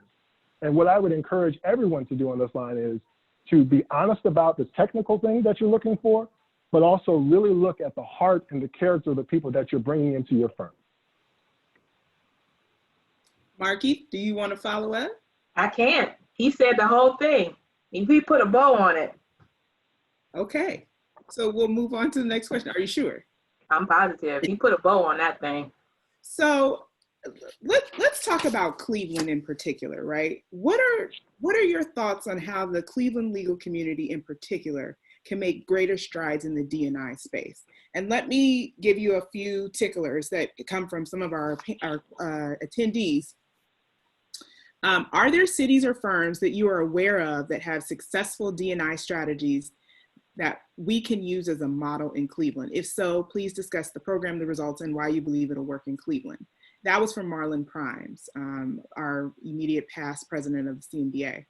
And what I would encourage everyone to do on this line is to be honest about the technical thing that you're looking for, but also really look at the heart and the character of the people that you're bringing into your firm. Marqui, do you want to follow up? I can't. He said the whole thing. He put a bow on it. Okay. So we'll move on to the next question. Are you sure? I'm positive. He put a bow on that thing. So let's talk about Cleveland in particular, right? What are your thoughts on how the Cleveland legal community in particular can make greater strides in the D&I space? And let me give you a few ticklers that come from some of our attendees. Are there cities or firms that you are aware of that have successful D&I strategies that we can use as a model in Cleveland? If so, please discuss the program, the results, and why you believe it'll work in Cleveland. That was from Marlon Primes, our immediate past president of the CMBA.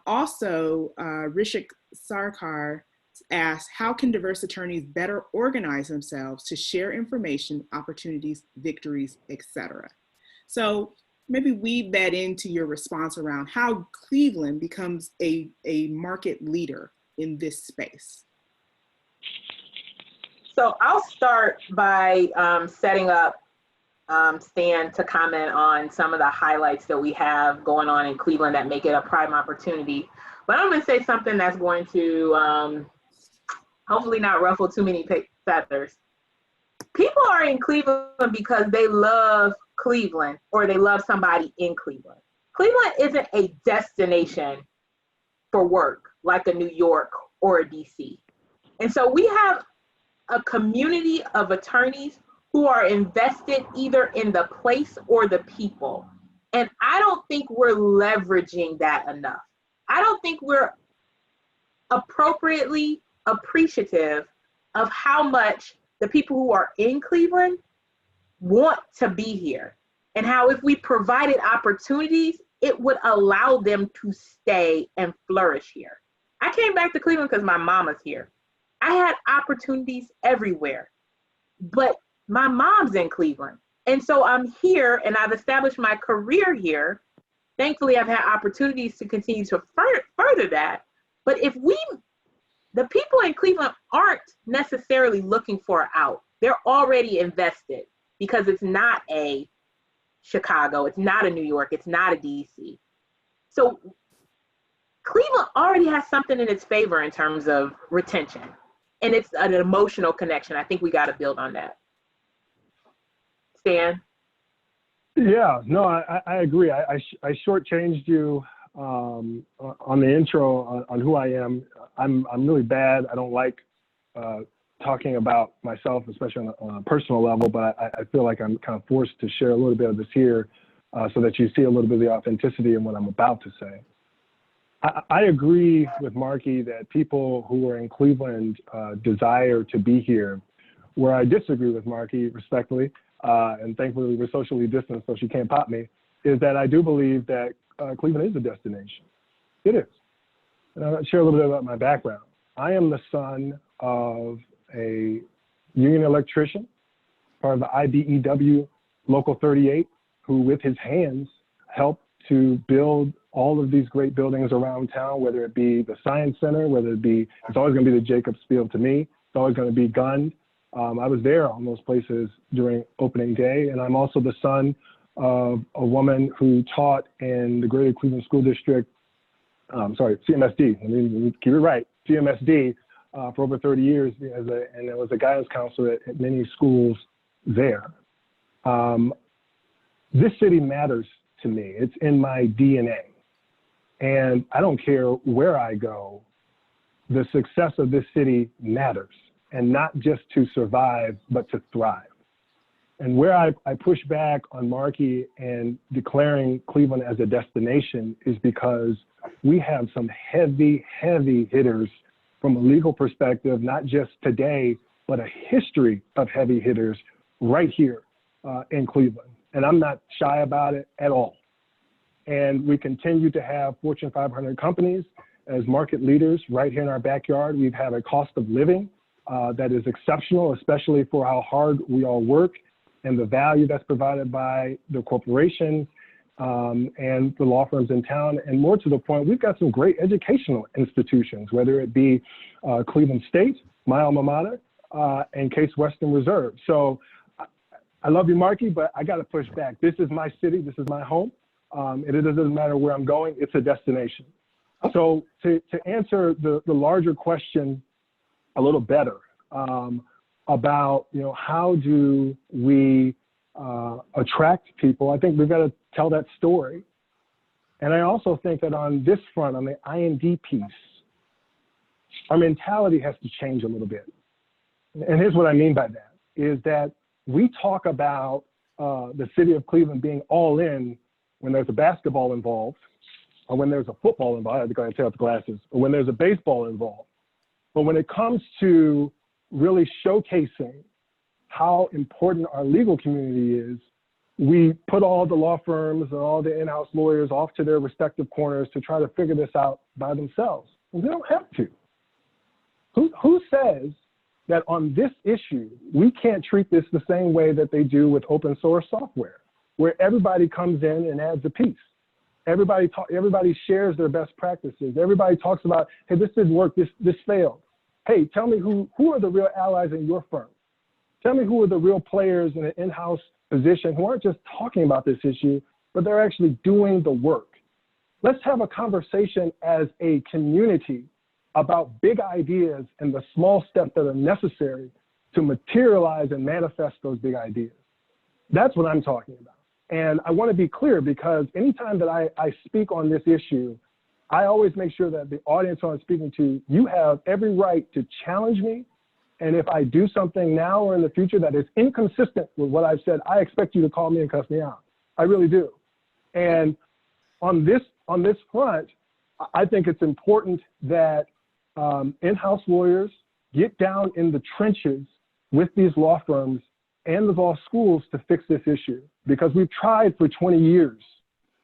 Also, Rishik Sarkar asked, how can diverse attorneys better organize themselves to share information, opportunities, victories, etc.? So maybe weave that into your response around how Cleveland becomes a market leader in this space. So I'll start by setting up Stan to comment on some of the highlights that we have going on in Cleveland that make it a prime opportunity. But I'm going to say something that's going to hopefully not ruffle too many feathers. People are in Cleveland because they love Cleveland or they love somebody in Cleveland. Cleveland isn't a destination for work like a New York or a DC. And so we have a community of attorneys who are invested either in the place or the people. And I don't think we're leveraging that enough. I don't think we're appropriately appreciative of how much the people who are in Cleveland want to be here, and how if we provided opportunities, it would allow them to stay and flourish here. I came back to Cleveland because my mama's here. I had opportunities everywhere, but my mom's in Cleveland. And so I'm here and I've established my career here. Thankfully, I've had opportunities to continue to further that. But if the people in Cleveland aren't necessarily looking for an out. They're already invested because it's not a Chicago, it's not a New York, it's not a DC. So Cleveland already has something in its favor in terms of retention. And it's an emotional connection. I think we got to build on that. Stan? Yeah, no, I agree. I shortchanged you on the intro on who I am. I'm really bad. I don't like talking about myself, especially on a personal level, but I feel like I'm kind of forced to share a little bit of this here so that you see a little bit of the authenticity in what I'm about to say. I agree with Marqui that people who are in Cleveland desire to be here. Where I disagree with Marqui, respectfully, and thankfully we're socially distanced so she can't pop me, is that I do believe that Cleveland is a destination. It is. And I'll share a little bit about my background. I am the son of a union electrician, part of the IBEW Local 38, who with his hands helped to build all of these great buildings around town, whether it be the Science Center, whether it be, it's always gonna be the Jacobs Field to me, it's always gonna be Gund. I was there on those places during opening day, and I'm also the son of a woman who taught in the Greater Cleveland School District, CMSD, let me keep it right, CMSD, for over 30 years, and I was a guidance counselor at many schools there. This city matters to me. It's in my DNA. And I don't care where I go, the success of this city matters, and not just to survive, but to thrive. And where I push back on Marqui and declaring Cleveland as a destination is because we have some heavy, heavy hitters from a legal perspective, not just today, but a history of heavy hitters right here in Cleveland. And I'm not shy about it at all. And we continue to have Fortune 500 companies as market leaders right here in our backyard. We've had a cost of living that is exceptional, especially for how hard we all work and the value that's provided by the corporation and the law firms in town. And more to the point, we've got some great educational institutions, whether it be Cleveland State, my alma mater, and Case Western Reserve. So I love you, Marqui, but I got to push back. This is my city. This is my home. And it doesn't matter where I'm going. It's a destination. So to answer the larger question a little better about, how do we attract people, I think we've got to tell that story. And I also think that on this front, on the I&D piece, our mentality has to change a little bit. And here's what I mean by that, is that we talk about the city of Cleveland being all in when there's a basketball involved, or when there's a football involved, I have to go ahead and take out the glasses, or when there's a baseball involved. But when it comes to really showcasing how important our legal community is, we put all the law firms and all the in-house lawyers off to their respective corners to try to figure this out by themselves. And they don't have to. Who says that on this issue, we can't treat this the same way that they do with open source software, where everybody comes in and adds a piece. Everybody shares their best practices. Everybody talks about, hey, this didn't work, this failed. Hey, tell me who are the real allies in your firm? Tell me who are the real players in an in-house position who aren't just talking about this issue, but they're actually doing the work. Let's have a conversation as a community about big ideas and the small steps that are necessary to materialize and manifest those big ideas. That's what I'm talking about. And I want to be clear, because anytime that I speak on this issue, I always make sure that the audience who I'm speaking to, you have every right to challenge me. And if I do something now or in the future that is inconsistent with what I've said, I expect you to call me and cuss me out. I really do. And on this front, I think it's important that in-house lawyers get down in the trenches with these law firms and the law schools to fix this issue, because we've tried for 20 years.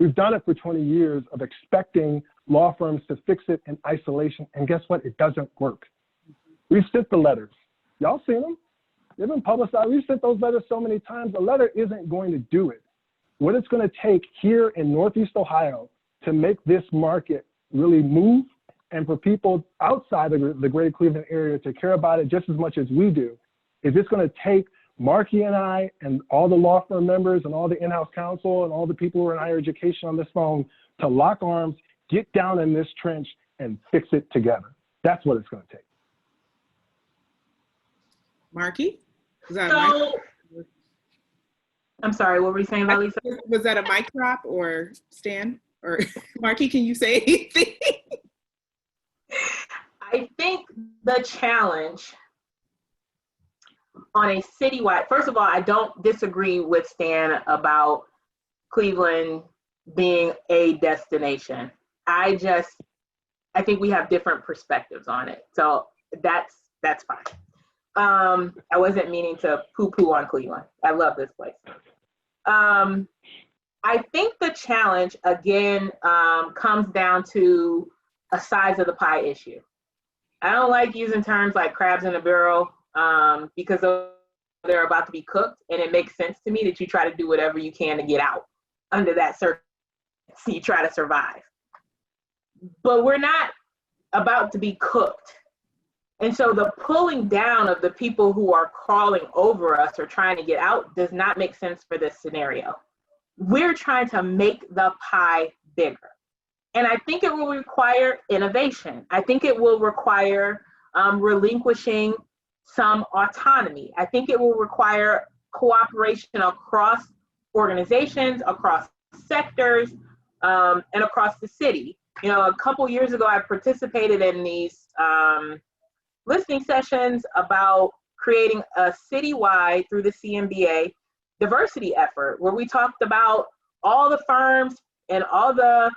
We've done it for 20 years of expecting law firms to fix it in isolation, and guess what? It doesn't work. We've sent the letters. Y'all seen them? They've been publicized. We've sent those letters so many times. The letter isn't going to do it. What it's going to take here in Northeast Ohio to make this market really move, and for people outside of the greater Cleveland area to care about it just as much as we do, is it's going to take Marqui and I and all the law firm members and all the in-house counsel and all the people who are in higher education on this phone to lock arms, get down in this trench, and fix it together. That's what it's going to take. Marqui? I'm sorry, what were you saying, Valissa? Was that a mic drop, or Stan? Or Marqui, can you say anything? I think the challenge on a citywide, first of all, I don't disagree with Stan about Cleveland being a destination. I think we have different perspectives on it. So that's fine. I wasn't meaning to poo-poo on Cleveland. I love this place. I think the challenge, again, comes down to a size of the pie issue. I don't like using terms like crabs in a barrel because they're about to be cooked, and it makes sense to me that you try to do whatever you can to get out under that circumstance. You try to survive. But we're not about to be cooked. And so the pulling down of the people who are crawling over us or trying to get out does not make sense for this scenario. We're trying to make the pie bigger. And I think it will require innovation. I think it will require relinquishing some autonomy. I think it will require cooperation across organizations, across sectors, and across the city. You know, a couple years ago, I participated in these listening sessions about creating a citywide, through the CMBA, diversity effort, where we talked about all the firms and all the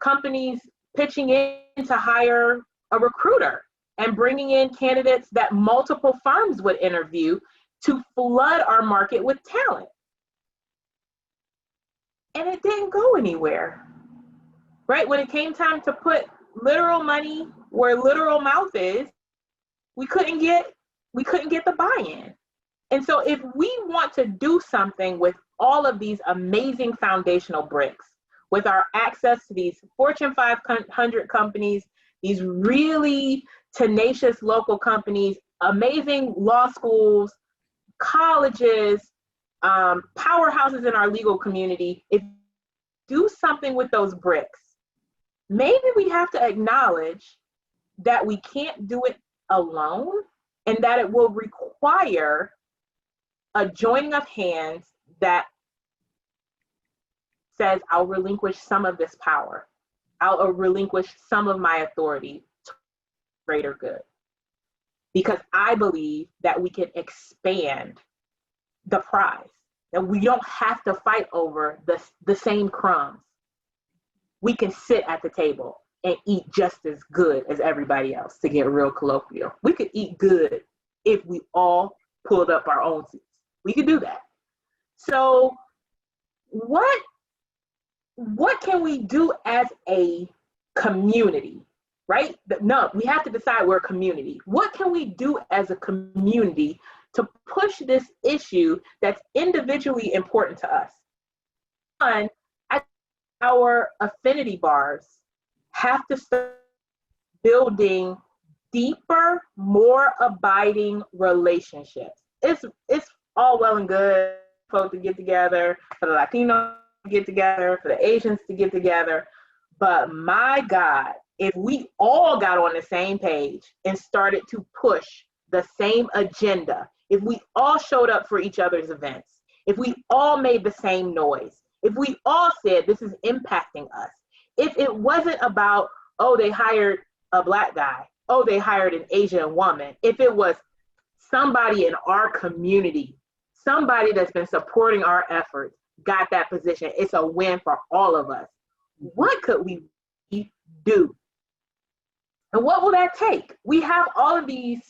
companies pitching in to hire a recruiter and bringing in candidates that multiple firms would interview to flood our market with talent. And it didn't go anywhere, right? When it came time to put literal money where literal mouth is, we couldn't get the buy-in. And so if we want to do something with all of these amazing foundational bricks, with our access to these Fortune 500 companies, these really tenacious local companies, amazing law schools, colleges, powerhouses in our legal community, if we do something with those bricks, maybe we have to acknowledge that we can't do it alone, and that it will require a joining of hands that says, I'll relinquish some of this power. I'll relinquish some of my authority to greater good. Because I believe that we can expand the prize, that we don't have to fight over the same crumbs. We can sit at the table. and eat just as good as everybody else, to get real colloquial. We could eat good if we all pulled up our own seats. We could do that. So what can we do as a community, right? No, we have to decide we're a community. What can we do as a community to push this issue that's individually important to us? One, our affinity bars have to start building deeper, more abiding relationships. It's all well and good for folks to get together, for the Latinos to get together, for the Asians to get together. But my God, if we all got on the same page and started to push the same agenda, if we all showed up for each other's events, if we all made the same noise, if we all said this is impacting us, if it wasn't about, oh, they hired a Black guy, oh, they hired an Asian woman, if it was somebody in our community, somebody that's been supporting our efforts, got that position, it's a win for all of us. What could we do? And what will that take? We have all of these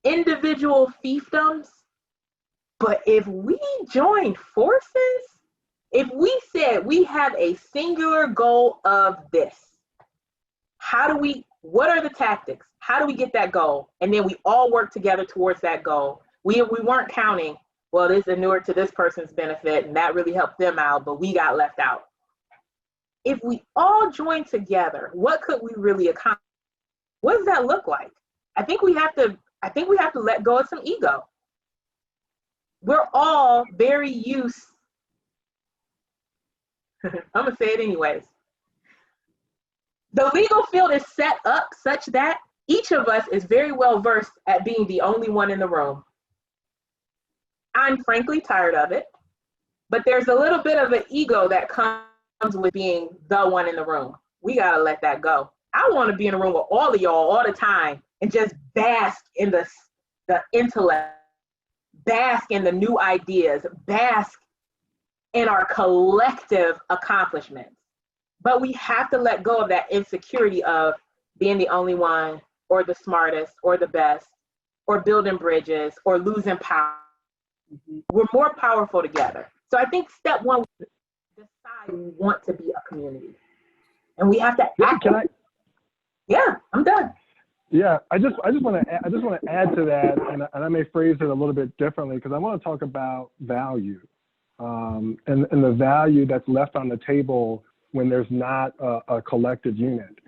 individual fiefdoms, but if we join forces, if we said we have a singular goal of this, what are the tactics? How do we get that goal? And then we all work together towards that goal. We weren't counting, well, this inured to this person's benefit and that really helped them out, but we got left out. If we all join together, what could we really accomplish? What does that look like? I think we have to let go of some ego. We're all very used. I'm gonna say it anyways. The legal field is set up such that each of us is very well versed at being the only one in the room. I'm frankly tired of it, but there's a little bit of an ego that comes with being the one in the room. We gotta let that go. I wanna be in a room with all of y'all all the time and just bask in the intellect, bask in the new ideas, bask in our collective accomplishments. But we have to let go of that insecurity of being the only one or the smartest or the best or building bridges or losing power. Mm-hmm. We're more powerful together. So I think step one, we decide we want to be a community. And we have to act. Yeah, I'm done. Yeah, I just want to add to that, and I may phrase it a little bit differently because I want to talk about value and the value that's left on the table when there's not a collective unit.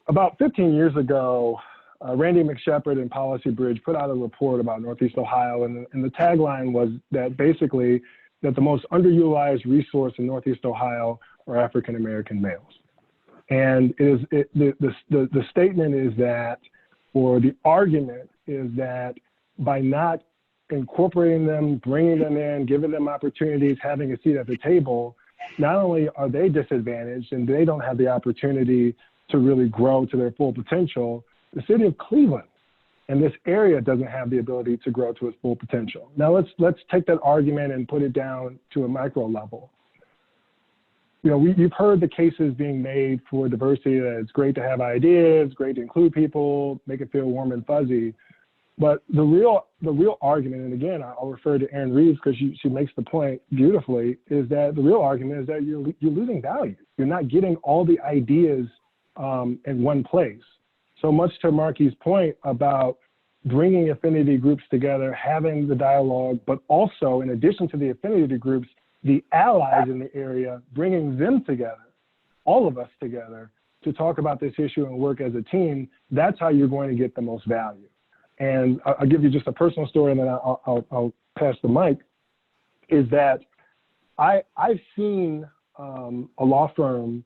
About 15 years ago, Randy McShepard and Policy Bridge put out a report about Northeast Ohio, and the tagline was that basically that the most underutilized resource in Northeast Ohio are African American males. And the statement is that, or the argument is that by not incorporating them, bringing them in, giving them opportunities, having a seat at the table, not only are they disadvantaged and they don't have the opportunity to really grow to their full potential, the city of Cleveland and this area doesn't have the ability to grow to its full potential. Now let's take that argument and put it down to a micro level. You know, you've heard the cases being made for diversity, that it's great to have ideas, great to include people, make it feel warm and fuzzy. But the real argument, and again, I'll refer to Erin Reeves because she makes the point beautifully, is that the real argument is that you're losing value. You're not getting all the ideas in one place. So much to Marqui's point about bringing affinity groups together, having the dialogue, but also in addition to the affinity groups, the allies in the area, bringing them together, all of us together, to talk about this issue and work as a team. That's how you're going to get the most value. And I'll give you just a personal story, and then I'll pass the mic, is that I've seen a law firm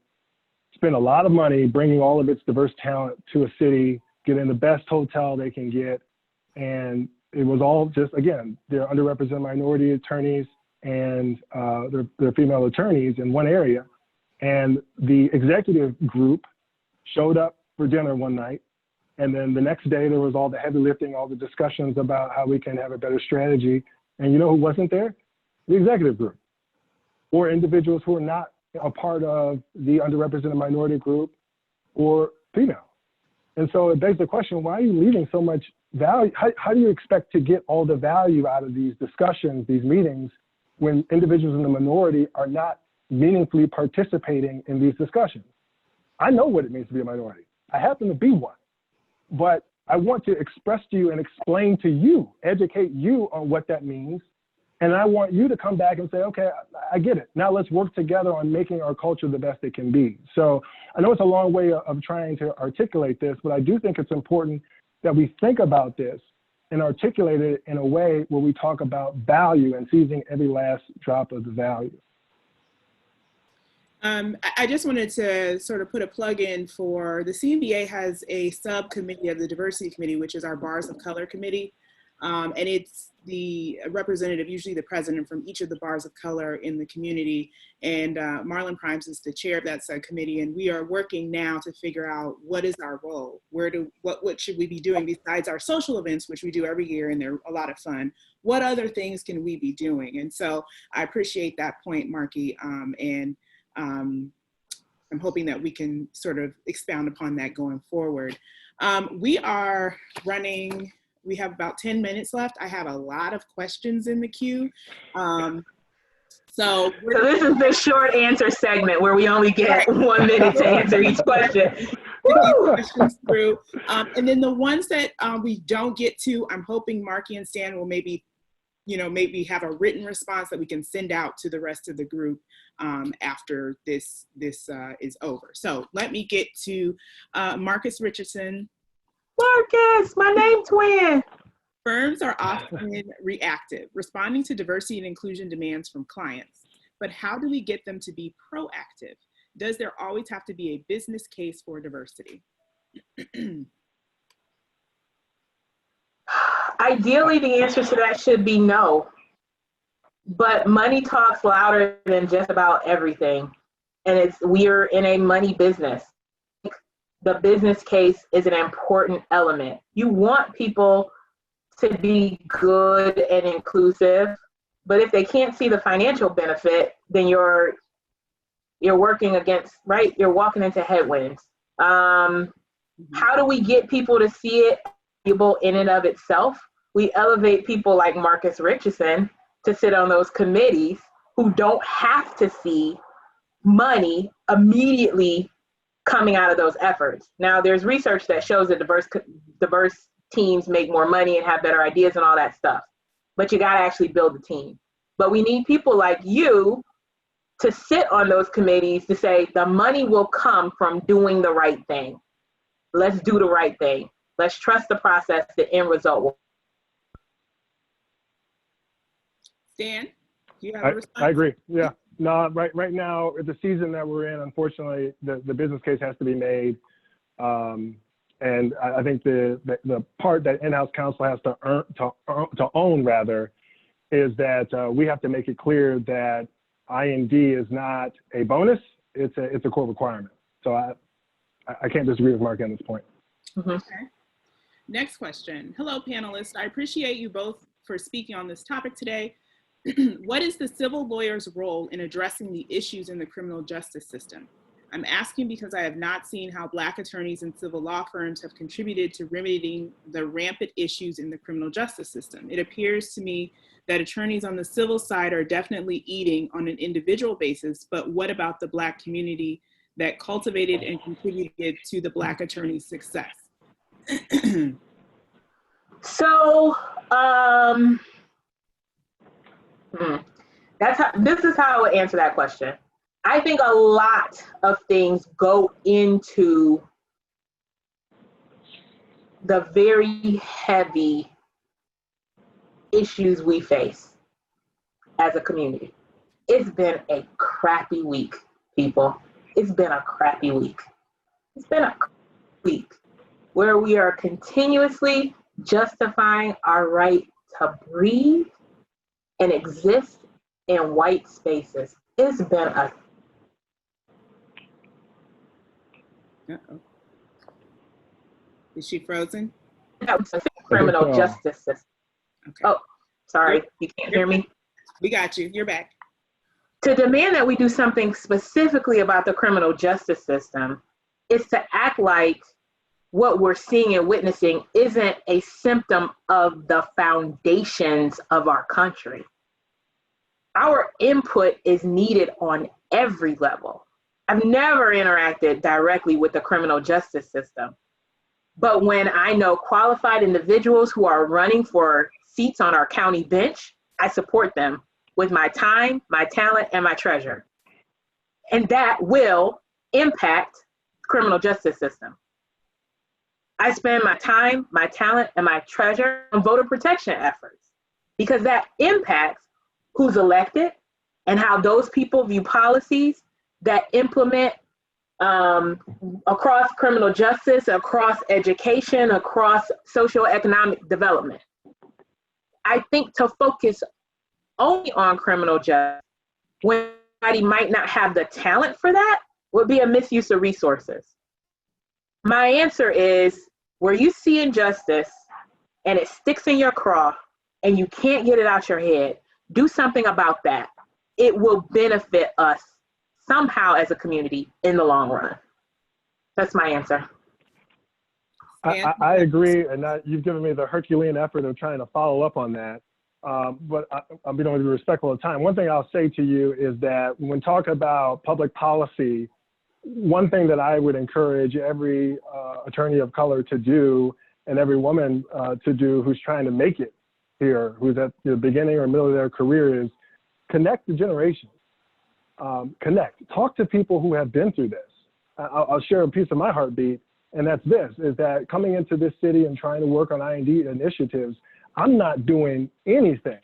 spend a lot of money bringing all of its diverse talent to a city, getting the best hotel they can get, and it was all just, again, they're underrepresented minority attorneys and they're female attorneys in one area. And the executive group showed up for dinner one night, and then the next day there was all the heavy lifting, all the discussions about how we can have a better strategy. And you know who wasn't there? The executive group, or individuals who are not a part of the underrepresented minority group, or female. And so it begs the question, why are you leaving so much value? How do you expect to get all the value out of these discussions, these meetings, when individuals in the minority are not meaningfully participating in these discussions? I know what it means to be a minority. I happen to be one. But I want to express to you and explain to you, educate you on what that means. And I want you to come back and say, okay, I get it. Now let's work together on making our culture the best it can be. So I know it's a long way of trying to articulate this, but I do think it's important that we think about this and articulate it in a way where we talk about value and seizing every last drop of the value. I just wanted to sort of put a plug in for the CMBA has a subcommittee of the Diversity Committee, which is our Bars of Color Committee. And it's the representative, usually the president from each of the bars of color in the community. And Marlon Primes is the chair of that subcommittee. And we are working now to figure out what is our role? What should we be doing besides our social events, which we do every year and they're a lot of fun? What other things can we be doing? And so I appreciate that point, Marqui. I'm hoping that we can sort of expound upon that going forward. We are running, we have about 10 minutes left. I have a lot of questions in the queue. So this is the short answer segment where we only get 1 minute to answer each question. Questions through. And then the ones that we don't get to, I'm hoping Marqui and Stan will maybe have a written response that we can send out to the rest of the group after this is over. So let me get to Marcus Richardson. Marcus, my name twin. Firms are often reactive, responding to diversity and inclusion demands from clients. But how do we get them to be proactive? Does there always have to be a business case for diversity? Ideally, the answer to that should be no. But money talks louder than just about everything. And we're in a money business. The business case is an important element. You want people to be good and inclusive, but if they can't see the financial benefit, then you're working against, right? You're walking into headwinds. How do we get people to see it in and of itself? We elevate people like Marcus Richardson to sit on those committees who don't have to see money immediately coming out of those efforts. Now, there's research that shows that diverse teams make more money and have better ideas and all that stuff, but you got to actually build the team. But we need people like you to sit on those committees to say the money will come from doing the right thing. Let's do the right thing. Let's trust the process, the end result will. Dan, do you have a response? I agree. Yeah. No, right now, the season that we're in, unfortunately, the business case has to be made. And I think the part that in-house counsel has to own rather is that we have to make it clear that I&D is not a bonus; it's a core requirement. So I can't disagree with Mark on this point. Okay. Next question. Hello, panelists. I appreciate you both for speaking on this topic today. What is the civil lawyer's role in addressing the issues in the criminal justice system? I'm asking because I have not seen how Black attorneys in civil law firms have contributed to remedying the rampant issues in the criminal justice system. It appears to me that attorneys on the civil side are definitely eating on an individual basis, but what about the Black community that cultivated and contributed to the Black attorney's success? So, this is how I would answer that question. I think a lot of things go into the very heavy issues we face as a community. It's been a crappy week, people. It's been a crappy week. It's been a week where we are continuously justifying our right to breathe and exist in white spaces. It's been a Uh-oh. Is she frozen? criminal justice system. Okay. Oh, sorry, you can't hear me? We got you. You're back. To demand that we do something specifically about the criminal justice system is to act like what we're seeing and witnessing isn't a symptom of the foundations of our country. Our input is needed on every level. I've never interacted directly with the criminal justice system, but when I know qualified individuals who are running for seats on our county bench, I support them with my time, my talent, and my treasure. And that will impact the criminal justice system. I spend my time, my talent, and my treasure on voter protection efforts because that impacts who's elected and how those people view policies that implement across criminal justice, across education, across socioeconomic development. I think to focus only on criminal justice when somebody might not have the talent for that would be a misuse of resources. My answer is, where you see injustice and it sticks in your craw and you can't get it out your head, do something about that. It will benefit us somehow as a community in the long run. That's my answer. I agree, and you've given me the Herculean effort of trying to follow up on that. But I'm going to be respectful of time. One thing I'll say to you is that when talking about public policy, one thing that I would encourage every attorney of color to do, and every woman to do who's trying to make it here, who's at the beginning or middle of their career, is connect the generations. Connect. Talk to people who have been through this. I'll share a piece of my heartbeat, and that's this, is that coming into this city and trying to work on I&D initiatives, I'm not doing anything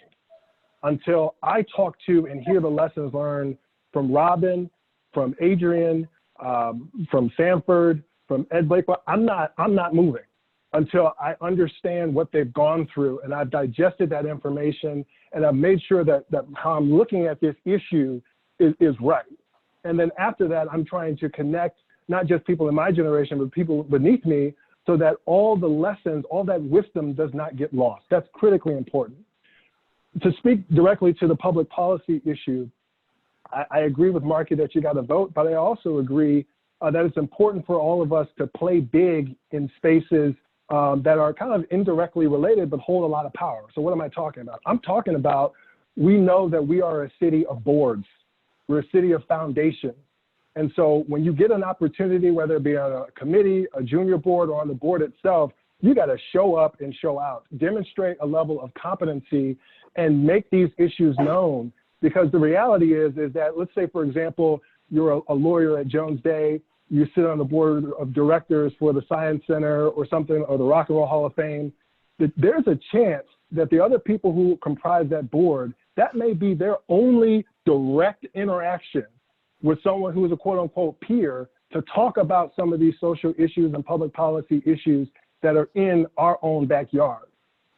until I talk to and hear the lessons learned from Robin, from Adrian, from Sanford, from Ed Blakewell. I'm not moving until I understand what they've gone through and I've digested that information and I've made sure that how I'm looking at this issue is right. And then after that, I'm trying to connect not just people in my generation, but people beneath me, so that all the lessons, all that wisdom does not get lost. That's critically important. To speak directly to the public policy issue, I agree with Marqui that you got to vote, but I also agree that it's important for all of us to play big in spaces that are kind of indirectly related, but hold a lot of power. So what am I talking about? I'm talking about, we know that we are a city of boards. We're a city of foundation. And so when you get an opportunity, whether it be on a committee, a junior board, or on the board itself, you got to show up and show out, demonstrate a level of competency and make these issues known. Because the reality is that, let's say, for example, you're a lawyer at Jones Day, you sit on the board of directors for the Science Center or something, or the Rock and Roll Hall of Fame, there's a chance that the other people who comprise that board, that may be their only direct interaction with someone who is a quote unquote peer to talk about some of these social issues and public policy issues that are in our own backyard.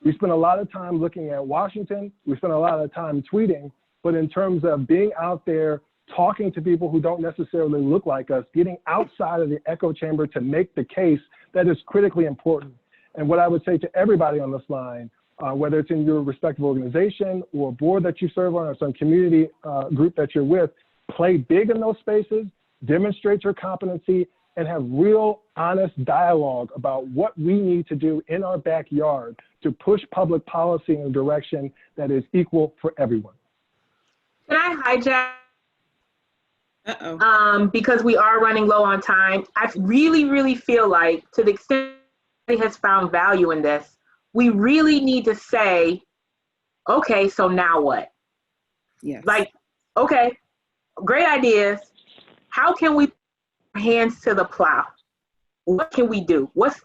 We spend a lot of time looking at Washington, we spend a lot of time tweeting, but in terms of being out there, talking to people who don't necessarily look like us, getting outside of the echo chamber to make the case, that is critically important. And what I would say to everybody on this line, whether it's in your respective organization or a board that you serve on or some community group that you're with, play big in those spaces, demonstrate your competency, and have real honest dialogue about what we need to do in our backyard to push public policy in a direction that is equal for everyone. Can I hijack? Because we are running low on time. I really feel like, to the extent he has found value in this, we really need to say, okay, so now what? Yes. Like, okay, great ideas. How can we put our hands to the plow? What can we do? What's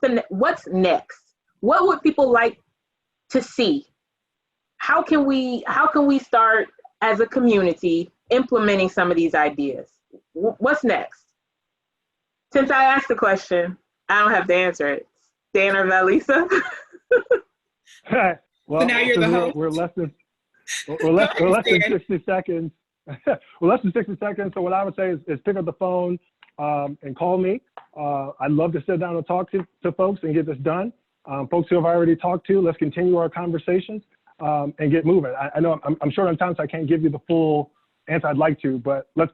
next? What would people like to see? How can we start as a community implementing some of these ideas? What's next? Since I asked the question, I don't have to answer it. Stan or Valissa? Well, so now you're the host. We're less than 60 seconds. We're less than 60 seconds. So what I would say is pick up the phone and call me. I'd love to sit down and talk to folks and get this done. Folks who I've already talked to, let's continue our conversations and get moving. I know I'm short on time, so I can't give you the full answer I'd like to, but let's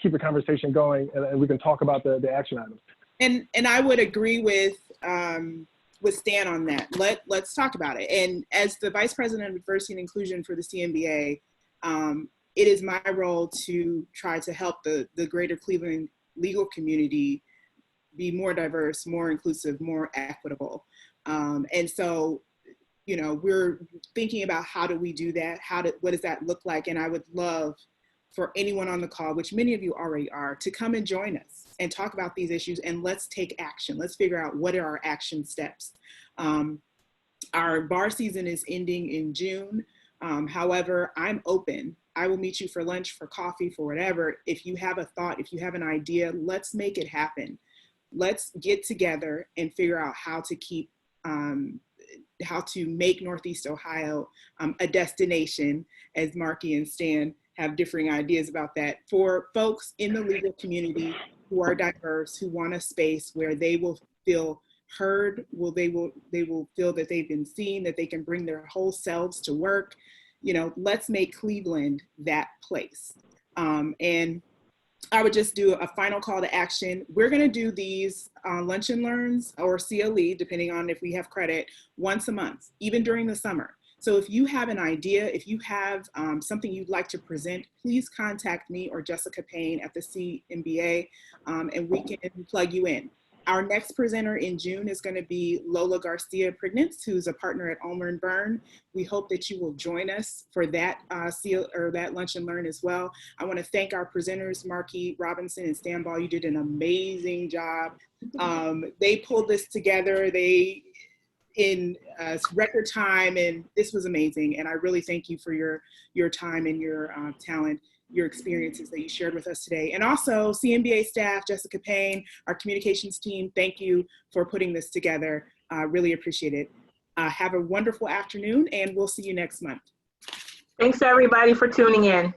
keep the conversation going and we can talk about the action items. And I would agree with Stan on that. Let's talk about it. And as the Vice President of Diversity and Inclusion for the CMBA, it is my role to try to help the greater Cleveland legal community be more diverse, more inclusive, more equitable. And so, you know, we're thinking about how do we do that? What does that look like? And I would love for anyone on the call, which many of you already are, to come and join us and talk about these issues, and let's take action. Let's figure out what are our action steps. Our bar season is ending in June. However, I'm open. I will meet you for lunch, for coffee, for whatever. If you have a thought, if you have an idea, let's make it happen. Let's get together and figure out how to keep, how to make Northeast Ohio a destination, as Marqui and Stan have differing ideas about that, for folks in the legal community who are diverse, who want a space where they will feel heard, they will feel that they've been seen, that they can bring their whole selves to work. You know, let's make Cleveland that place. And I would just do a final call to action. We're gonna do these Lunch and Learns, or CLE, depending on if we have credit, once a month, even during the summer. So if you have an idea, if you have something you'd like to present, please contact me or Jessica Payne at the CMBA, and we can plug you in. Our next presenter in June is going to be Lola Garcia Prignitz, who's a partner at Ulmer & Byrne. We hope that you will join us for that that Lunch and Learn as well. I want to thank our presenters, Marquettes Robinson and Stanley Ball. You did an amazing job. They pulled this together in record time, and this was amazing. And I really thank you for your time and your talent, your experiences that you shared with us today. And also CMBA staff, Jessica Payne, our communications team, thank you for putting this together. Really appreciate it. Have a wonderful afternoon, and we'll see you next month. Thanks everybody for tuning in.